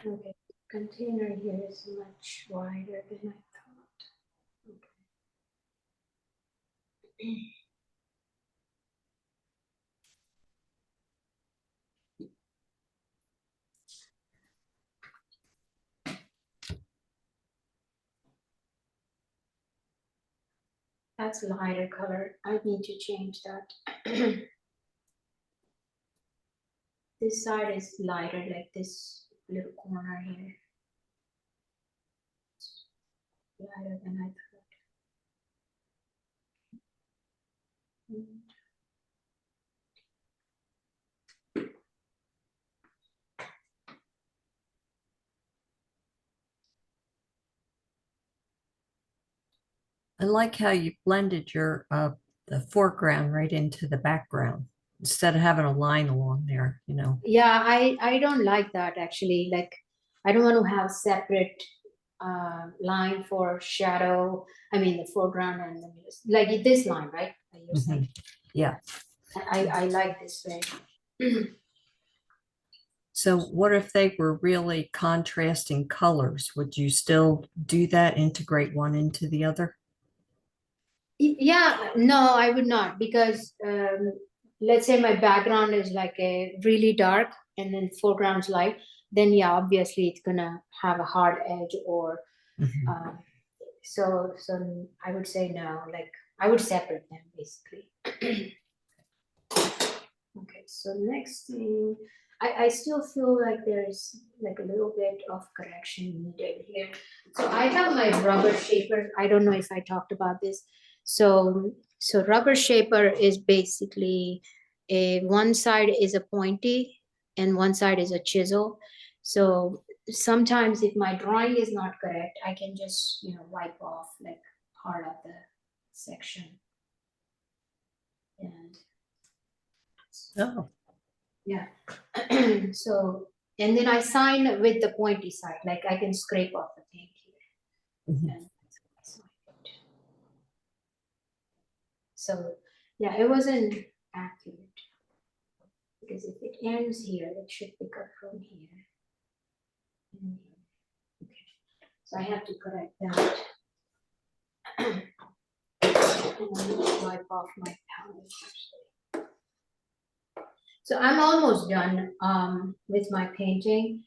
Okay, container here is much wider than I thought. Okay. That's a lighter color. I need to change that. This side is lighter, like this little corner here. Lighter than I thought. I like how you blended your the foreground right into the background instead of having a line along there, you know. Yeah, I don't like that actually. Like, I don't want to have separate line for shadow. I mean, the foreground and the like this line, right? That you're saying. Yeah. I like this way. So what if they were really contrasting colors? Would you still do that, integrate one into the other? Yeah, no, I would not, because let's say my background is like a really dark and then foreground's light, then yeah, obviously it's gonna have a hard edge, or Mhm. so I would say no, like I would separate them basically. Okay, so next thing, I still feel like there's like a little bit of correction needed here. So I have my rubber shaper. I don't know if I talked about this. So rubber shaper is basically one side is a pointy and one side is a chisel. So sometimes if my drawing is not correct, I can just, wipe off like part of the section. And Oh, yeah. So, and then I sign with the pointy side, like I can scrape off the paint here. mhm. And sign it. So, yeah, it wasn't accurate, because if it ends here, it should pick up from here. And here. Okay. So I have to correct that. And then wipe off my palette. So I'm almost done with my painting.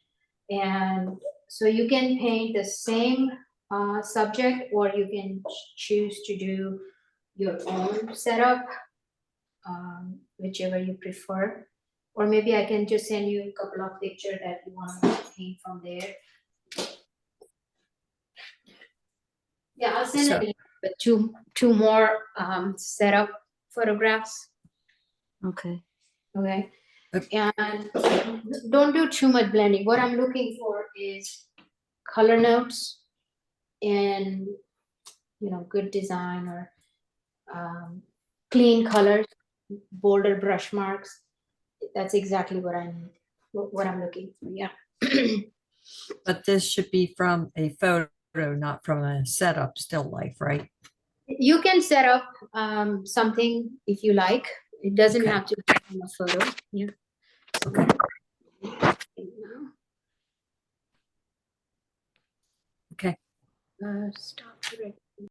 And so you can paint the same subject, or you can choose to do your own setup, whichever you prefer. Or maybe I can just send you a couple of pictures that you want to paint from there. Yeah, I'll send So- it with two more setup photographs. Okay. Okay. Okay. And don't do too much blending. What I'm looking for is color notes and good design, or clean colors, bolder brush marks. That's exactly what I need, what I'm looking for. Yeah. But this should be from a photo, not from a setup still life, right? You can set up something if you like. It doesn't Okay. have to be from a photo. Yeah. Okay. Okay. Stop the recording.